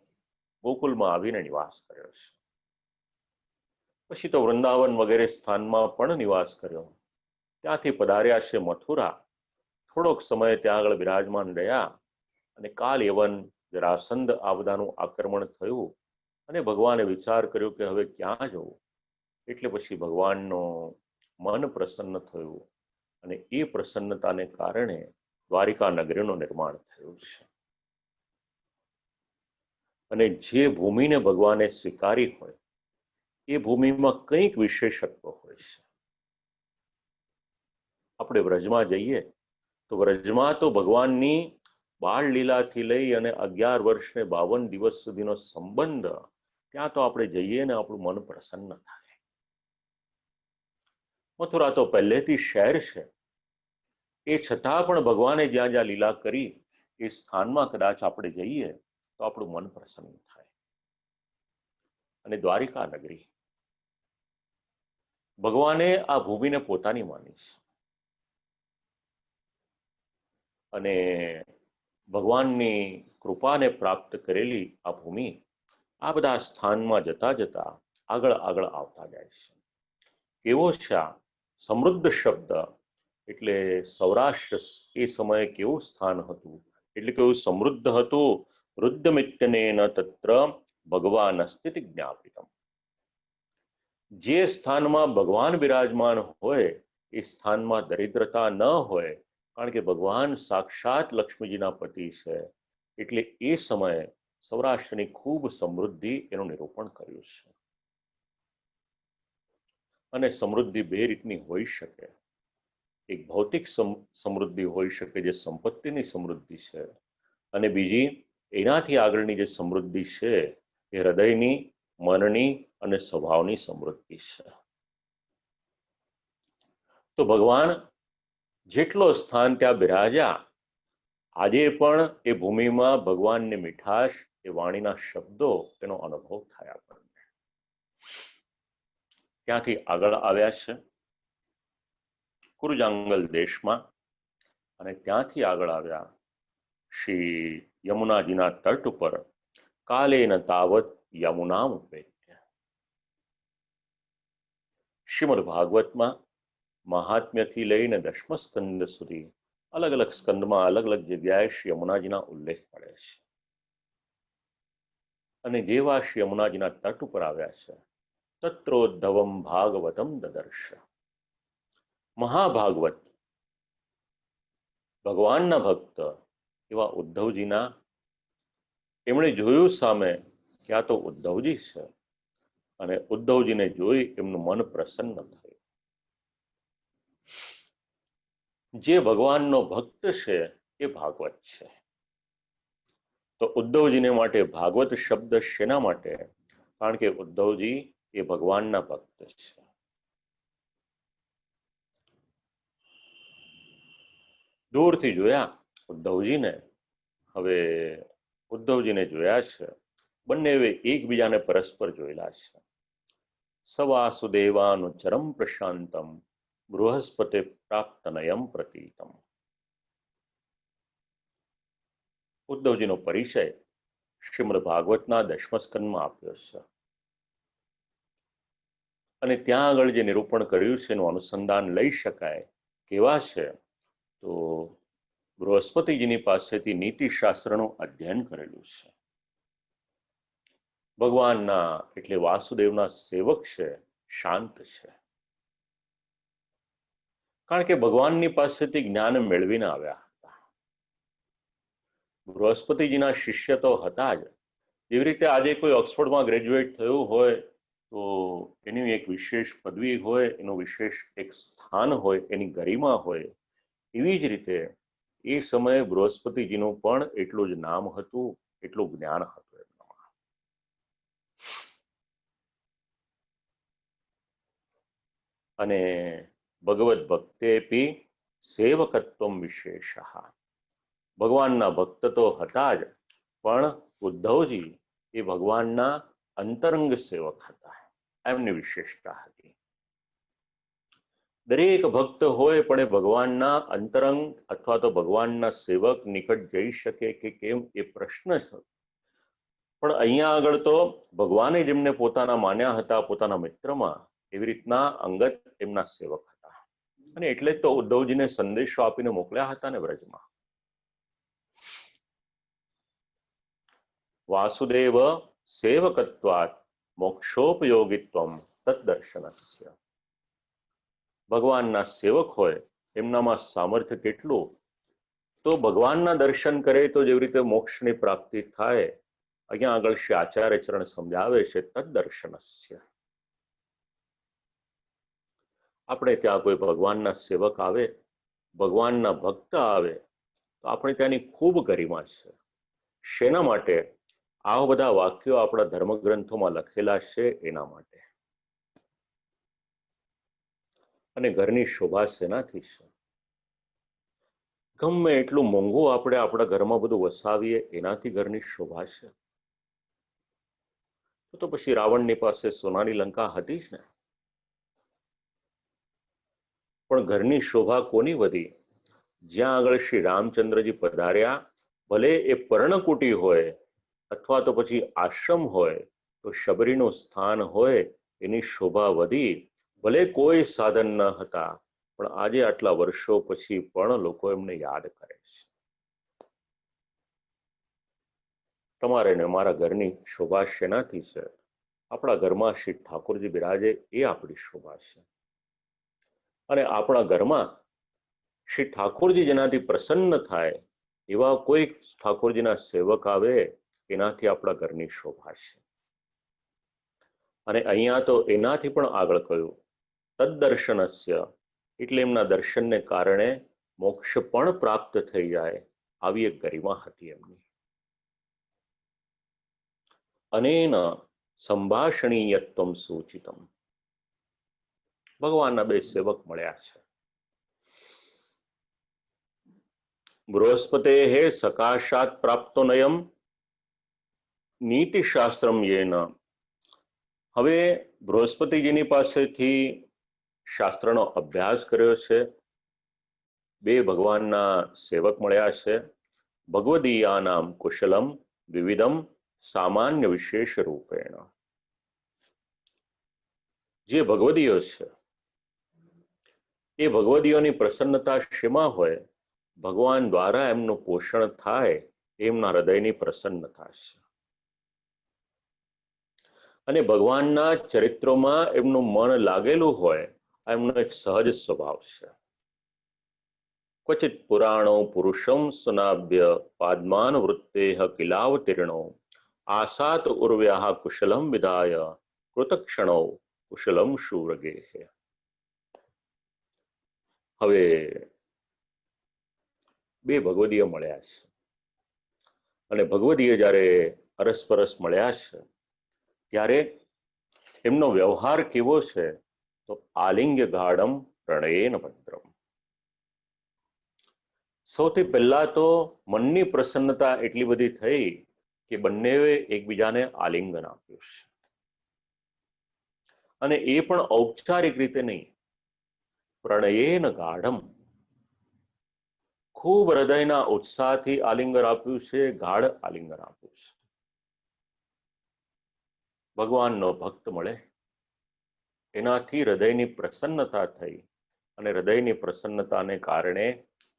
ગોકુલમાં આવીને નિવાસ કર્યો છે. પછી તો વૃંદાવન વગેરે સ્થાનમાં પણ નિવાસ કર્યો. ત્યાંથી પધાર્યા છે મથુરા, થોડોક સમય ત્યાં આગળ બિરાજમાન રહ્યા, અને કાલ યવન, જરાસંધ આ બધાનું આક્રમણ થયું, અને ભગવાને વિચાર કર્યો કે હવે ક્યાં જવું. એટલે પછી ભગવાનનો મન પ્રસન્ન થયું, અને એ પ્રસન્નતાને કારણે દ્વારિકા નગરીનું નિર્માણ થયું છે. અને જે ભૂમિને ભગવાને સ્વીકારી હોય એ ભૂમિમાં કંઈક વિશેષત્વ હોય છે. આપણે વ્રજમાં જઈએ તો વ્રજમાં તો ભગવાનની બાળ લીલાથી લઈ અને 11 વર્ષ ને 52 દિવસ સુધીનો સંબંધ, ત્યાં તો આપણે જઈએ ને આપણું મન પ્રસન્ન થાય. મથુરા તો પહેલેથી શહેર છે, એ છતાં પણ ભગવાને જ્યાં જ્યાં લીલા કરી એ સ્થાનમાં કદાચ આપણે જઈએ તો આપણું મન પ્રસન્ન થાય. અને દ્વારિકા નગરી, ભગવાને આ ભૂમિને પોતાની માની છે અને ભગવાનની કૃપાને પ્રાપ્ત કરેલી આ ભૂમિ આ બધા સ્થાનમાં જતા જતા આગળ આગળ આવતા જાય છે. કેવો છે આ સમૃદ્ધ શબ્દ, એટલે સૌરાષ્ટ્ર એ સમયે કેવું સ્થાન હતું, એટલે કેવું સમૃદ્ધ હતું. વૃદ્ધ મિત્યને ન તત્ર ભગવાન સ્થિતિ જ્ઞાપિતમ. જે સ્થાનમાં ભગવાન બિરાજમાન હોય એ સ્થાનમાં દરિદ્રતા ન હોય, કારણ કે ભગવાન સાક્ષાત લક્ષ્મીજીના પતિ છે. એટલે એ સમયે સૌરાષ્ટ્રની ખૂબ સમૃદ્ધિ એનું નિરૂપણ કર્યું છે. અને સમૃદ્ધિ બે રીતની હોઈ શકે. એક ભૌતિક સમૃદ્ધિ હોઈ શકે, જે સંપત્તિની સમૃદ્ધિ છે, અને બીજી એનાથી આગળની જે સમૃદ્ધિ છે એ હૃદયની, મનની અને સ્વભાવની સમૃદ્ધિ છે. તો ભગવાન જેટલો સ્થાન ત્યાં બિરાજ્યા, આજે પણ એ ભૂમિમાં ભગવાનની મીઠાશ, એ વાણીના શબ્દો, એનો અનુભવ થાય આપણને. ત્યાંથી આગળ આવ્યા છે કુરુજાંગલ દેશમાં, અને ત્યાંથી આગળ આવ્યા શ્રી યમુનાજીના તટ ઉપર. કાલેન તાવત યમુનામ ઉપેત્ય. શ્રીમદ ભાગવતમાં મહાત્મ્યથી લઈને 10મ સ્કંદ સુધી અલગ અલગ સ્કંદમાં અલગ અલગ જગ્યાએ શ્રી યમુનાજીના ઉલ્લેખ મળે છે. અને જેવા શ્રી યમુનાજીના તટ ઉપર આવ્યા છે, તત્રોદ્ધવમ ભાગવતમ દદર્શ. મહાભાગવત, ભગવાનના ભક્ત એવા ઉદ્ધવજીના, એમણે જોયું સામે કે આ તો ઉદ્ધવજી છે, અને ઉદ્ધવજીને જોઈ એમનું મન પ્રસન્ન થયું. જે ભગવાનનો ભક્ત છે એ ભાગવત છે. તો ઉદ્ધવજીને માટે ભાગવત શબ્દ શેના માટે? કારણ કે ઉદ્ધવજી એ ભગવાનના ભક્ત છે. દૂરથી જોયા ઉદ્ધવજીને, હવે ઉદ્ધવજીને જોયા છે, બંને એકબીજાને પરસ્પર જોયેલા છે. સવાસુદેવાનું ચરમ પ્રશાંતમ બૃહસ્પતિ પ્રાપ્તનયમ પ્રતીતમ. ઉદ્ધવજીનો પરિચય શ્રીમદ ભાગવતના 10મ સ્કંદમાં આપ્યો છે. અને ત્યાં આગળ જે નિરૂપણ કર્યું છે એનું અનુસંધાન લઈ શકાય. કેવા છે? તો બૃહસ્પતિજીની પાસેથી નીતિશાસ્ત્રનું અધ્યયન કરેલું છે. ભગવાનના એટલે વાસુદેવના સેવક છે, શાંત છે. કારણ કે ભગવાનની પાસેથી જ્ઞાન મેળવીને આવ્યા હતા. બૃહસ્પતિજીના શિષ્ય તો હતા જ. જેવી રીતે આજે કોઈ ઓક્સફોર્ડમાં ગ્રેજ્યુએટ થયું હોય તો એની એક વિશેષ પદવી હોય, એનું વિશેષ એક સ્થાન હોય, એની ગરિમા હોય, એવી જ રીતે એ સમયે બૃહસ્પતિજીનું પણ એટલું જ નામ હતું, એટલું જ્ઞાન હતું. અને ભગવદ ભક્તેપી સેવકત્વમ વિશેષ. ભગવાનના ભક્ત તો હતા જ, પણ ઉદ્ધવજી એ ભગવાનના અંતરંગ સેવક હતા, એમની વિશેષતા હતી. દરેક ભક્ત હોય પણ એ ભગવાનના અંતરંગ અથવા તો ભગવાનના સેવક નિકટ જઈ શકે કે કેમ, એ પ્રશ્ન છે. પણ અહીંયા આગળ તો ભગવાને જેમને પોતાના માન્યા હતા, પોતાના મિત્રમાં, એવી રીતના અંગત એમના સેવક હતા. અને એટલે તો ઉદ્ધવજીને સંદેશો આપીને મોકલ્યા હતા ને વ્રજમાં. વાસુદેવ સેવકત્વાત મોક્ષોપયોગિત્વમ તદ્દર્શનસ્ય. ભગવાનના સેવક હોય એમનામાં સામર્થ્ય કેટલું? તો ભગવાનના દર્શન કરે તો જેવી રીતે મોક્ષની પ્રાપ્તિ થાય, અહીંયા આગળ શ્રી આચાર્ય ચરણ સમજાવે છે તદ્દર્શનસ્ય. આપણે ત્યાં કોઈ ભગવાનના સેવક આવે, ભગવાનના ભક્ત આવે, તો આપણે ત્યાંની ખૂબ ગરિમા છે. શેના માટે? આવા બધા વાક્યો આપણા ધર્મગ્રંથોમાં લખેલા છે એના માટે. અને ઘરની શોભા શેનાથી છે? ગમે એટલું મોંઘું આપણે આપણા ઘરમાં બધું વસાવીએ એનાથી ઘરની શોભા છે? તો પછી રાવણની પાસે સોનાની લંકા હતી જ ને. પણ ઘરની શોભા કોની વધી? જ્યાં આગળ શ્રી રામચંદ્રજી પધાર્યા, ભલે એ પર્ણકુટી હોય અથવા તો પછી આશ્રમ હોય, તો શબરીનું સ્થાન હોય એની શોભા વધી. ભલે કોઈ સાધન ન હતા, પણ આજે આટલા વર્ષો પછી પણ લોકો એમને યાદ કરે છે. તમારે ને મારા ઘરની શોભા શેનાથી છે? આપણા ઘરમાં શ્રી ઠાકોરજી બિરાજે એ આપણી શોભા છે. અને આપણા ઘરમાં શ્રી ઠાકોરજી જેનાથી પ્રસન્ન થાય એવા કોઈ ઠાકોરજીના સેવક આવે એનાથી આપણા ઘરની શોભા છે. અને અહીંયા તો એનાથી પણ આગળ કહ્યું, તદ્દર્શનસ્ય, એટલે એમના દર્શનને કારણે મોક્ષ પણ પ્રાપ્ત થઈ જાય, આવી એક ગરિમા હતી એમની. અનેન સંભાષણીયત્વમ સૂચિતમ. ભગવાનના બે સેવક મળ્યા છે. બૃહસ્પતે સકાશાત પ્રાપ્તો નયમ નીતિશાસ્ત્રમ યેન. હવે બૃહસ્પતિજીની પાસેથી શાસ્ત્રનો અભ્યાસ કર્યો છે. બે ભગવાનના સેવક મળ્યા છે. ભગવદીયાનામ કુશલમ વિવિધમ સામાન્ય વિશેષ રૂપેણ. જે ભગવદીયો છે એ ભગવદીયોની પ્રસન્નતા શેમાં હોય? ભગવાન દ્વારા એમનું પોષણ થાય, એમના હૃદયની પ્રસન્નતા છે. અને ભગવાનના ચરિત્રોમાં એમનું મન લાગેલું હોય, આ એમનો એક સહજ સ્વભાવ છે. ક્વચિત પુરાણો પુરુષમ સ્નાભ્ય પાદ્માન વૃત્તેહ કિલાવતીર્ણો આસાત ઉર્વ્યા કુશલમ વિદાય કૃતક્ષણો કુશલમ શૂરગે. હવે બે ભગવદીય મળ્યા છે. અને ભગવદીય જ્યારે અરસપરસ મળ્યા છે ત્યારે એમનો વ્યવહાર કેવો છે? તો આલિંગ્ય ગાઢમ પ્રણયેન ભદ્રમ. સૌથી પહેલા તો મનની પ્રસન્નતા એટલી બધી થઈ કે બંનેએ એકબીજાને આલિંગન આપ્યું છે. અને એ પણ ઔપચારિક રીતે નહીં, પ્રણયેન ગાઢમ. ખૂબ હૃદયના ઉત્સાહથી આલિંગન આપ્યું છે, ગાઢ આલિંગન આપ્યું છે. ભગવાનનો ભક્ત મળે એનાથી હૃદયની પ્રસન્નતા થઈ, અને હૃદયની પ્રસન્નતાને કારણે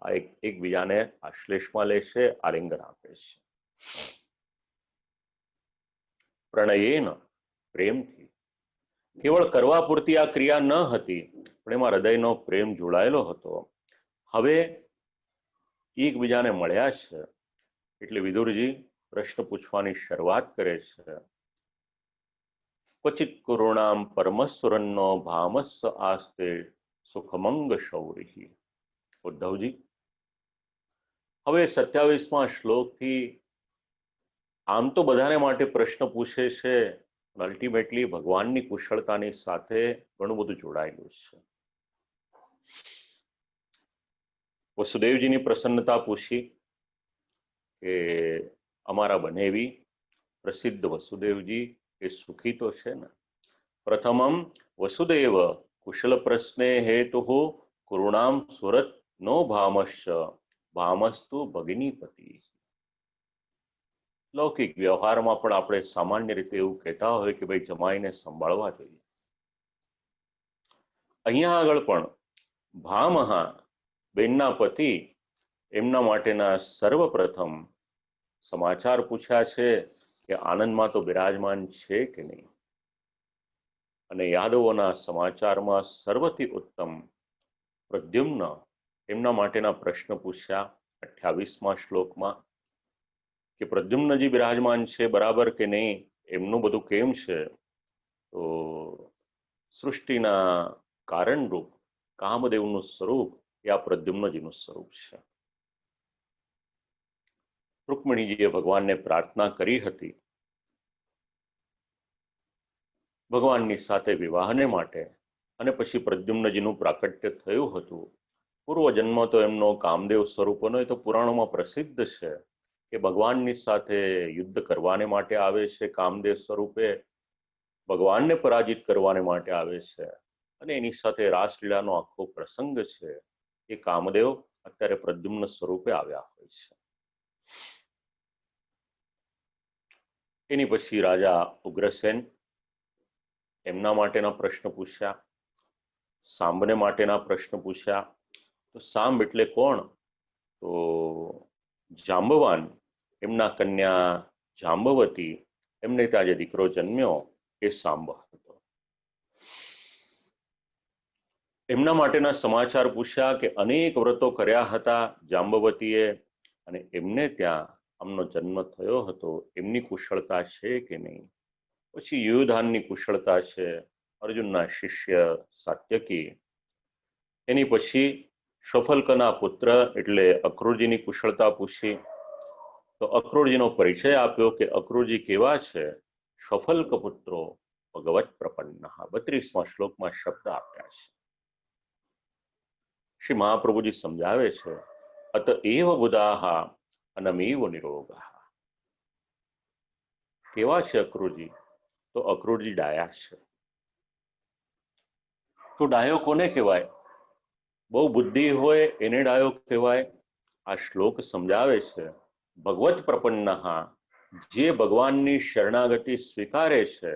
આ એકબીજાને આશ્લેષમાં લે છે, આલિંગન આપે છે. પ્રણયેન, પ્રેમથી. કેવળ કરવા પૂરતી આ ક્રિયા ન હતી, પણ એમાં હૃદયનો પ્રેમ જોડાયેલો હતો. હવે એકબીજાને મળ્યા છે એટલે વિદુરજી પ્રશ્ન પૂછવાની શરૂઆત કરે છે. ક્વચિત કુરુણામ પરમસ્વરન્નો ભામસ્સ આસ્તે સુખમંગ શૌરિ. ઉદ્ધવજી, હવે 27મા શ્લોકથી આમ તો બધાને માટે પ્રશ્ન પૂછે છે, અલ્ટિમેટલી ભગવાનની કુશળતાની સાથે ઘણું બધું જોડાયેલું છે. વસુદેવજીની પ્રસન્નતા પૂછી કે અમારા બનેવી પ્રસિદ્ધ વસુદેવજી એ સુખી તો છે ને. પ્રથમમ વસુદેવ કુશલ પ્રશ્ને હેતુ કુરુણામ સુરત નો ભામશ્ચ ભામસ્તુ ભગિનીપતિ. લૌકિક વ્યવહારમાં પણ આપણે સામાન્ય રીતે એવું કહેતા હોય કે ભાઈ જમાઈને સંભાળવા જોઈએ. અહીંયા આગળ પણ ભામહા બેનના પતિ એમના માટેના સર્વપ્રથમ સમાચાર પૂછ્યા છે કે આનંદમાં તો બિરાજમાન છે કે નહીં. અને યાદવોના સમાચારમાં સર્વથી ઉત્તમ પ્રદ્યુમ્ન એમના માટેના પ્રશ્ન પૂછ્યા 28મા શ્લોકમાં કે પ્રદ્યુમ્નજી બિરાજમાન છે બરાબર કે નહીં, એમનું બધું કેમ છે? તો સૃષ્ટિના કારણરૂપ કામદેવનું સ્વરૂપ એ આ પ્રદ્યુમ્નજીનું સ્વરૂપ છે. રૂકમિણીજીએ ભગવાનને પ્રાર્થના કરી હતી ભગવાનની સાથે વિવાહને માટે, અને પછી પ્રદ્યુમ્નજીનું પ્રાકટ્ય થયું હતું. પૂર્વજન્મ તો એમનો કામદેવ સ્વરૂપનો એ તો પુરાણોમાં પ્રસિદ્ધ છે કે ભગવાનની સાથે યુદ્ધ કરવાને માટે આવે છે કામદેવ સ્વરૂપે, ભગવાનને પરાજિત કરવાને માટે આવે છે, અને એની સાથે રાસલીલાનો આખો પ્રસંગ છે. એ કામદેવ અત્યારે પ્રદ્યુમ્ન સ્વરૂપે આવ્યા હોય છે. એની પછી રાજા ઉગ્રસેન એમના માટેના પ્રશ્ન પૂછ્યા, સાંબને માટેના પ્રશ્ન પૂછ્યા. તો સાંબ એટલે કોણ? તો જાંબવાન, એમના કન્યા જાંબવતી, એમને ત્યાં જે દીકરો જન્મ્યો એ સાંબ હતો. એમના માટેના સમાચાર પૂછ્યા કે અનેક વ્રતો કર્યા હતા જાંબવતીએ, અને એમને ત્યાં આમનો જન્મ થયો હતો, એમની કુશળતા છે કે નહીં. પછી યુધાનની કુશળતા છે, અર્જુનના શિષ્ય સાત્યકી. એની પછી સફલ્કના પુત્ર એટલે અક્રૂરજીની કુશળતા પૂછી. તો અક્રૂરજીનો પરિચય આપ્યો કે અક્રૂરજી કેવા છે? સફલ્ક પુત્રો ભગવત પ્રપન્ન. 32મા શ્લોકમાં શબ્દ આપ્યા છે. શ્રી મહાપ્રભુજી સમજાવે છે, અત એવ બુધાહ અનમેવ નિરોગા. કેવા છે અક્રૂરજી? તો અક્રૂરજી ડાયા છે. તો ડાયો કોને કહેવાય? બહુ બુદ્ધિ હોય એને ડાયો કહેવાય. આ શ્લોક સમજાવે છે ભગવત પ્રપન્ન, જે ભગવાનની શરણાગતિ સ્વીકારે છે,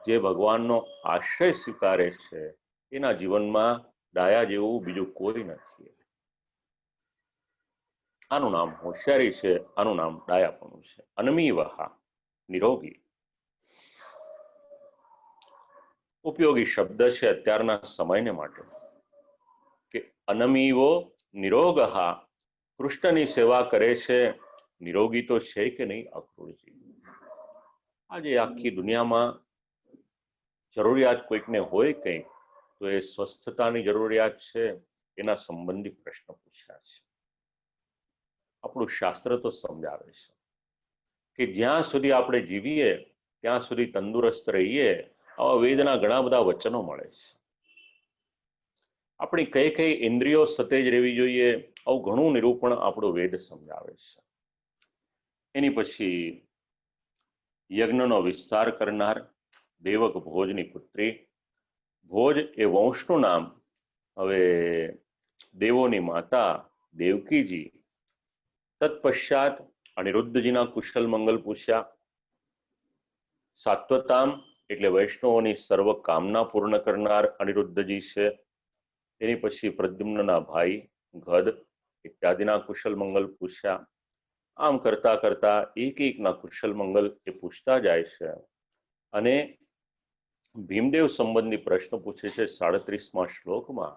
જે ભગવાનનો આશ્રય સ્વીકારે છે, એના જીવનમાં ડાયા જેવું બીજું કોઈ નથી. આનું નામ હોશિયારી છે, આનું નામ ડાયાપણું છે. અનમીવહા, નિરોગી. ઉપયોગી શબ્દ છે અત્યારના સમયને માટે કે અનમીવો નિરોગઃ, કૃષ્ણની સેવા કરે છે, નિરોગી તો છે કે નહીં અક્રૂરજી? આજે આખી દુનિયામાં જરૂરિયાત કોઈકને હોય કંઈક તો એ સ્વસ્થતાની જરૂરિયાત છે. એના સંબંધી પ્રશ્ન પૂછ્યા છે. આપણું શાસ્ત્ર તો સમજાવે છે કે જ્યાં સુધી આપણે જીવીએ ત્યાં સુધી તંદુરસ્ત રહીએ. આવા વેદના ઘણા બધા વચનો મળે છે. આપણી કઈ કઈ ઇન્દ્રિયો સતેજ રહેવી જોઈએ, આવું ઘણું નિરૂપણ આપણો વેદ સમજાવે છે. એની પછી યજ્ઞનો વિસ્તાર કરનાર દેવક ભોજની પુત્રી. ભોજ એ વંશનું નામ. હવે દેવોની માતા દેવકીજી. તત્પશ્ચાત અનિરુદ્ધજીના કુશલ મંગલ પૂછ્યા. સાત્વતામ એટલે વૈષ્ણવોની સર્વ કામના પૂર્ણ કરનાર અનિરુદ્ધજી છે. એની પછી પ્રદ્યુમ્નના ભાઈ ગદ ઇત્યાદિના કુશલ મંગલ પૂછ્યા. આમ કરતા કરતા એક એકના કુશલ મંગલ એ પૂછતા જાય છે. અને ભીમદેવ સંબંધી પ્રશ્ન પૂછે છે 37મા શ્લોકમાં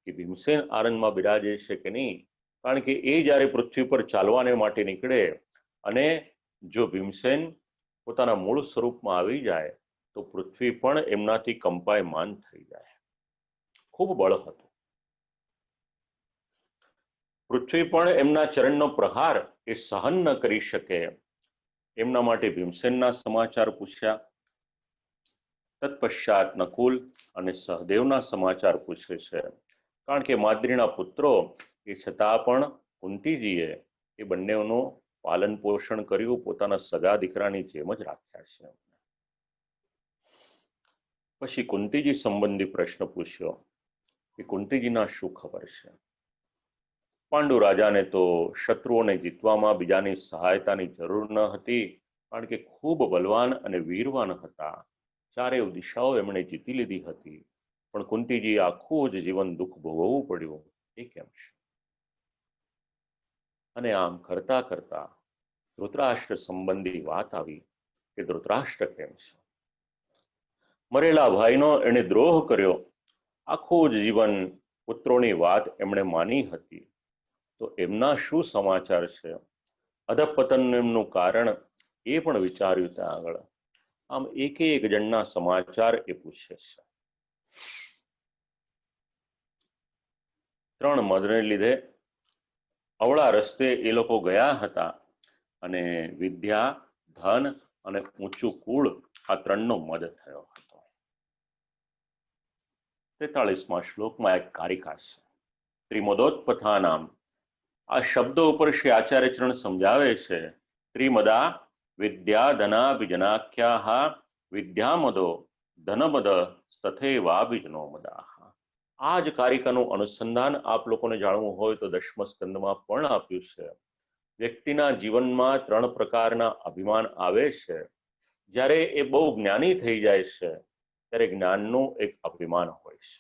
કે ભીમસેન આનંદમાં બિરાજે છે કે નહીં. કારણ કે એ જ્યારે પૃથ્વી પર ચાલવાને માટે નીકળે અને જો ભીમસેન પોતાના મૂળ સ્વરૂપમાં આવી જાય તો પૃથ્વી પણ એમનાથી કંપાયમાન થઈ જાય. ખૂબ બળ હતું. પૃથ્વી પણ એમના ચરણનો પ્રહાર એ સહન ન કરી શકે. એમના માટે ભીમસેનના સમાચાર પૂછ્યા. તત્પશ્ચાત નકુલ અને સહદેવના સમાચાર પૂછે છે. કારણ કે માદ્રીના પુત્રો એ છતાં પણ કુંતીજીએ એ બંનેનું પાલન પોષણ કર્યું, પોતાના સગા દીકરાની જેમ જ રાખ્યા છે. પછી કુંતીજી સંબંધી પ્રશ્ન પૂછ્યો કે કુંતીજીના શું ખબર છે. પાંડુ રાજાને તો શત્રુઓને જીતવામાં બીજાની સહાયતાની જરૂર ન હતી, કારણ કે ખૂબ બલવાન અને વીરવાન હતા. ચારે દિશાઓ એમણે જીતી લીધી હતી. પણ કુંતીજી આખું જ જીવન દુઃખ ભોગવવું પડ્યું. એ કેમ છે? અને આમ કરતા કરતા ધૃતરાષ્ટ્ર સંબંધી વાત આવી કે ધૃતરાષ્ટ્ર કેમ છે? મરેલા ભાઈનો એણે દ્રોહ કર્યો. આખું જ જીવન પુત્રોની વાત એમણે માની હતી. તો એમના શું સમાચાર છે? અધપતનનું કારણ એ પણ વિચાર્યું ત્યાં આગળ. આમ એક એક જણના સમાચાર એ પૂછે છે. 3 મદને લીધે અવળા રસ્તે એ લોકો ગયા હતા અને વિદ્યા, ધન અને ઊંચું કુળ આ ત્રણનો મદ થયો હતો. 43મા શ્લોકમાં એક કારિકા છે, ત્રિમદોત્પથાનામ. આ શબ્દો ઉપર શ્રી આચાર્યચરણ સમજાવે છે, ત્રિમદા વિદ્યા ધનાભિજનાખ્યા વિદ્યામદો ધનમદ તથૈવાભિજનો મદાહ. આ જ કારિકાનું અનુસંધાન આપ લોકોને જાણવું હોય તો 10મ સ્કંદમાં પણ આપ્યું છે. વ્યક્તિના જીવનમાં 3 પ્રકારના અભિમાન આવે છે. જ્યારે એ બહુ જ્ઞાની થઈ જાય છે ત્યારે જ્ઞાનનું એક અભિમાન હોય છે.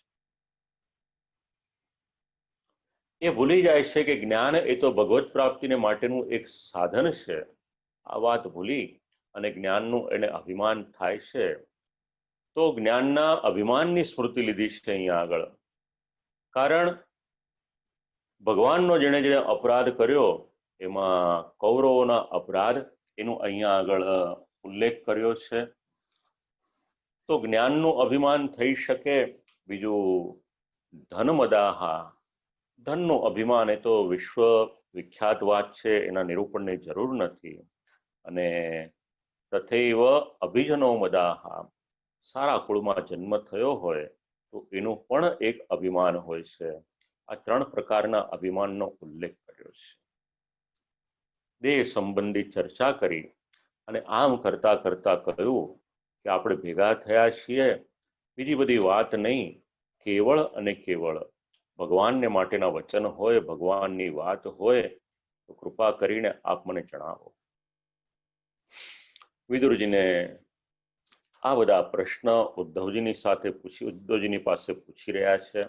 એ ભૂલી જાય છે કે જ્ઞાન એ તો ભગવત પ્રાપ્તિને માટેનું એક સાધન છે. આ વાત ભૂલી અને જ્ઞાનનું એને અભિમાન થાય છે. તો જ્ઞાનના અભિમાનની સ્મૃતિ લીધી છે અહીંયા આગળ. કારણ ભગવાનનો જેણે જેણે અપરાધ કર્યો એમાં કૌરવોના અપરાધ એનું અહીંયા આગળ ઉલ્લેખ કર્યો છે. તો જ્ઞાનનું અભિમાન થઈ શકે. બીજું ધનમદાહા, ધનનું અભિમાન એ તો વિશ્વ વિખ્યાત વાત છે, એના નિરૂપણની જરૂર નથી. અને તથૈવ અભિજનો મદાહા, સારા કુળમાં જન્મ થયો હોય તો એનું પણ એક અભિમાન હોય છે. આ 3 પ્રકારના અભિમાનનો ઉલ્લેખ કર્યો છે. દેહ સંબંધી ચર્ચા કરી અને આમ કરતા કરતા કહ્યું કે આપણે ભેગા થયા છીએ, બીજી બધી વાત નહીં, કેવળ અને કેવળ ભગવાનને માટેના વચન હોય, ભગવાનની વાત હોય તો કૃપા કરીને આપ મને જણાવો. વિદુરજીને આ બધા પ્રશ્ન ઉદ્ધવજીની પાસે પૂછી રહ્યા છે.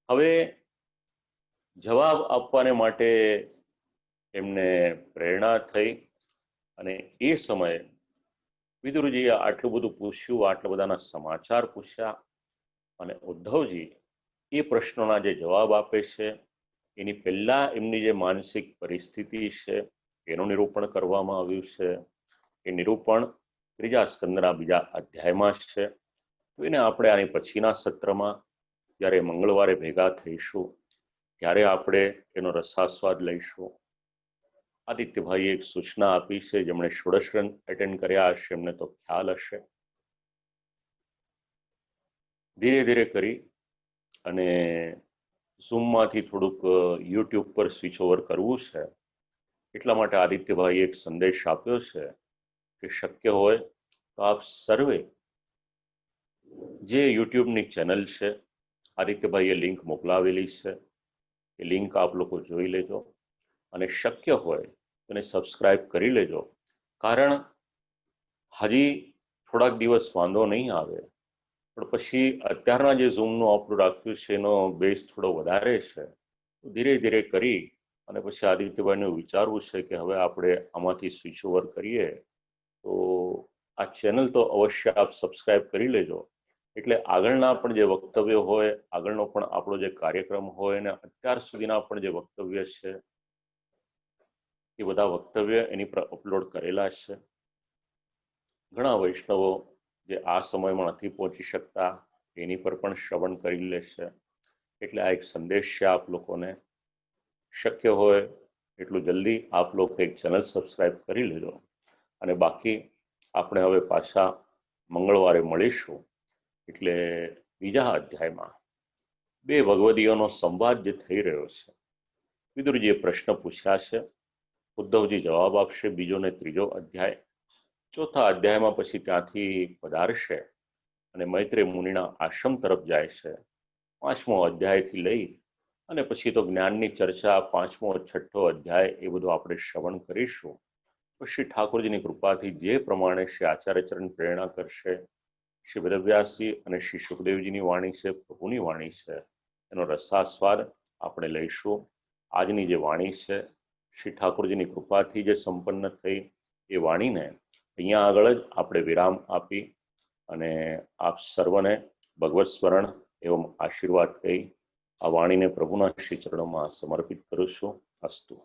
હવે જવાબ આપવાને માટે એમને પ્રેરણા થઈ અને એ સમયે વિદુરજીએ આટલું બધું પૂછ્યું, આટલા બધાના સમાચાર પૂછ્યા અને ઉદ્ધવજી એ પ્રશ્નોના જે જવાબ આપે છે એની પહેલા એમની જે માનસિક પરિસ્થિતિ છે એનું નિરૂપણ કરવામાં આવ્યું છે. એ નિરૂપણ 3જા સ્કંદના 2જા અધ્યાયમાં છે. તો એને આપણે આની પછીના સત્રમાં જ્યારે મંગળવારે ભેગા થઈશું ત્યારે આપણે એનો રસાસ્વાદ લઈશું. આદિત્યભાઈએ એક સૂચના આપી છે, જેમણે ષોડશ એટેન્ડ કર્યા હશે એમને તો ખ્યાલ હશે. ધીરે ધીરે કરી અને ઝૂમમાંથી થોડુંક યુટ્યુબ પર સ્વિચ ઓવર કરવું છે. એટલા માટે આદિત્યભાઈએ એક સંદેશ આપ્યો છે કે શક્ય હોય તો આપ સર્વે જે યુટ્યુબની ચેનલ છે, આદિત્યભાઈએ લિંક મોકલાવેલી છે, એ લિંક આપ લોકો જોઈ લેજો અને શક્ય હોય તેને સબસ્ક્રાઇબ કરી લેજો. કારણ હજી થોડાક દિવસ વાંધો નહીં આવે, પણ પછી અત્યારના જે ઝૂમનું આપણું રાખ્યું છે એનો બેઝ થોડો વધારે છે. ધીરે ધીરે કરી અને પછી આદિત્યભાઈનું વિચારવું છે કે હવે આપણે આમાંથી સ્વિચ ઓવર કરીએ. તો આ ચેનલ તો અવશ્ય આપ સબસ્ક્રાઇબ કરી લેજો, એટલે આગળના પણ જે વક્તવ્ય હોય, આગળનો પણ આપણો જે કાર્યક્રમ હોય અને અત્યાર સુધીના પણ જે વક્તવ્ય છે એ બધા વક્તવ્ય એની પર અપલોડ કરેલા છે. ઘણા વૈષ્ણવો જે આ સમયમાં નથી પહોંચી શકતા એની પર પણ શ્રવણ કરી લેશે. એટલે આ એક સંદેશ છે આપ લોકોને. શક્ય હોય એટલું જલ્દી આપ લોકો એક ચેનલ સબસ્ક્રાઇબ કરી લેજો અને બાકી આપણે હવે પાછા મંગળવારે મળીશું. એટલે 2જા અધ્યાયમાં 2 ભગવદીઓનો સંવાદ જે થઈ રહ્યો છે. વિદુરજીએ પ્રશ્ન પૂછ્યા છે, ઉદ્ધવજી જવાબ આપશે. 2જો ને 3જો અધ્યાય. 4થા અધ્યાયમાં પછી ત્યાંથી પધારશે અને મૈત્રેય મુનિના આશ્રમ તરફ જાય છે. 5મો અધ્યાયથી લઈ અને પછી તો જ્ઞાનની ચર્ચા 5મો 6ઠ્ઠો અધ્યાય એ બધું આપણે શ્રવણ કરીશું. શ્રી ઠાકોરજીની કૃપાથી જે પ્રમાણે શ્રી આચાર્યચરણ પ્રેરણા કરશે, શ્રી વેદવ્યાસજી અને શ્રી સુખદેવજીની વાણી છે, પ્રભુની વાણી છે, એનો રસાસ્વાદ આપણે લઈશું. આજની જે વાણી છે શ્રી ઠાકોરજીની કૃપાથી જે સંપન્ન થઈ એ વાણીને અહીંયા આગળ જ આપણે વિરામ આપી અને આપ સર્વને ભગવત સ્મરણ એવં આશીર્વાદ કહી આ વાણીને પ્રભુના શ્રી ચરણોમાં સમર્પિત કરું છું. અસ્તુ.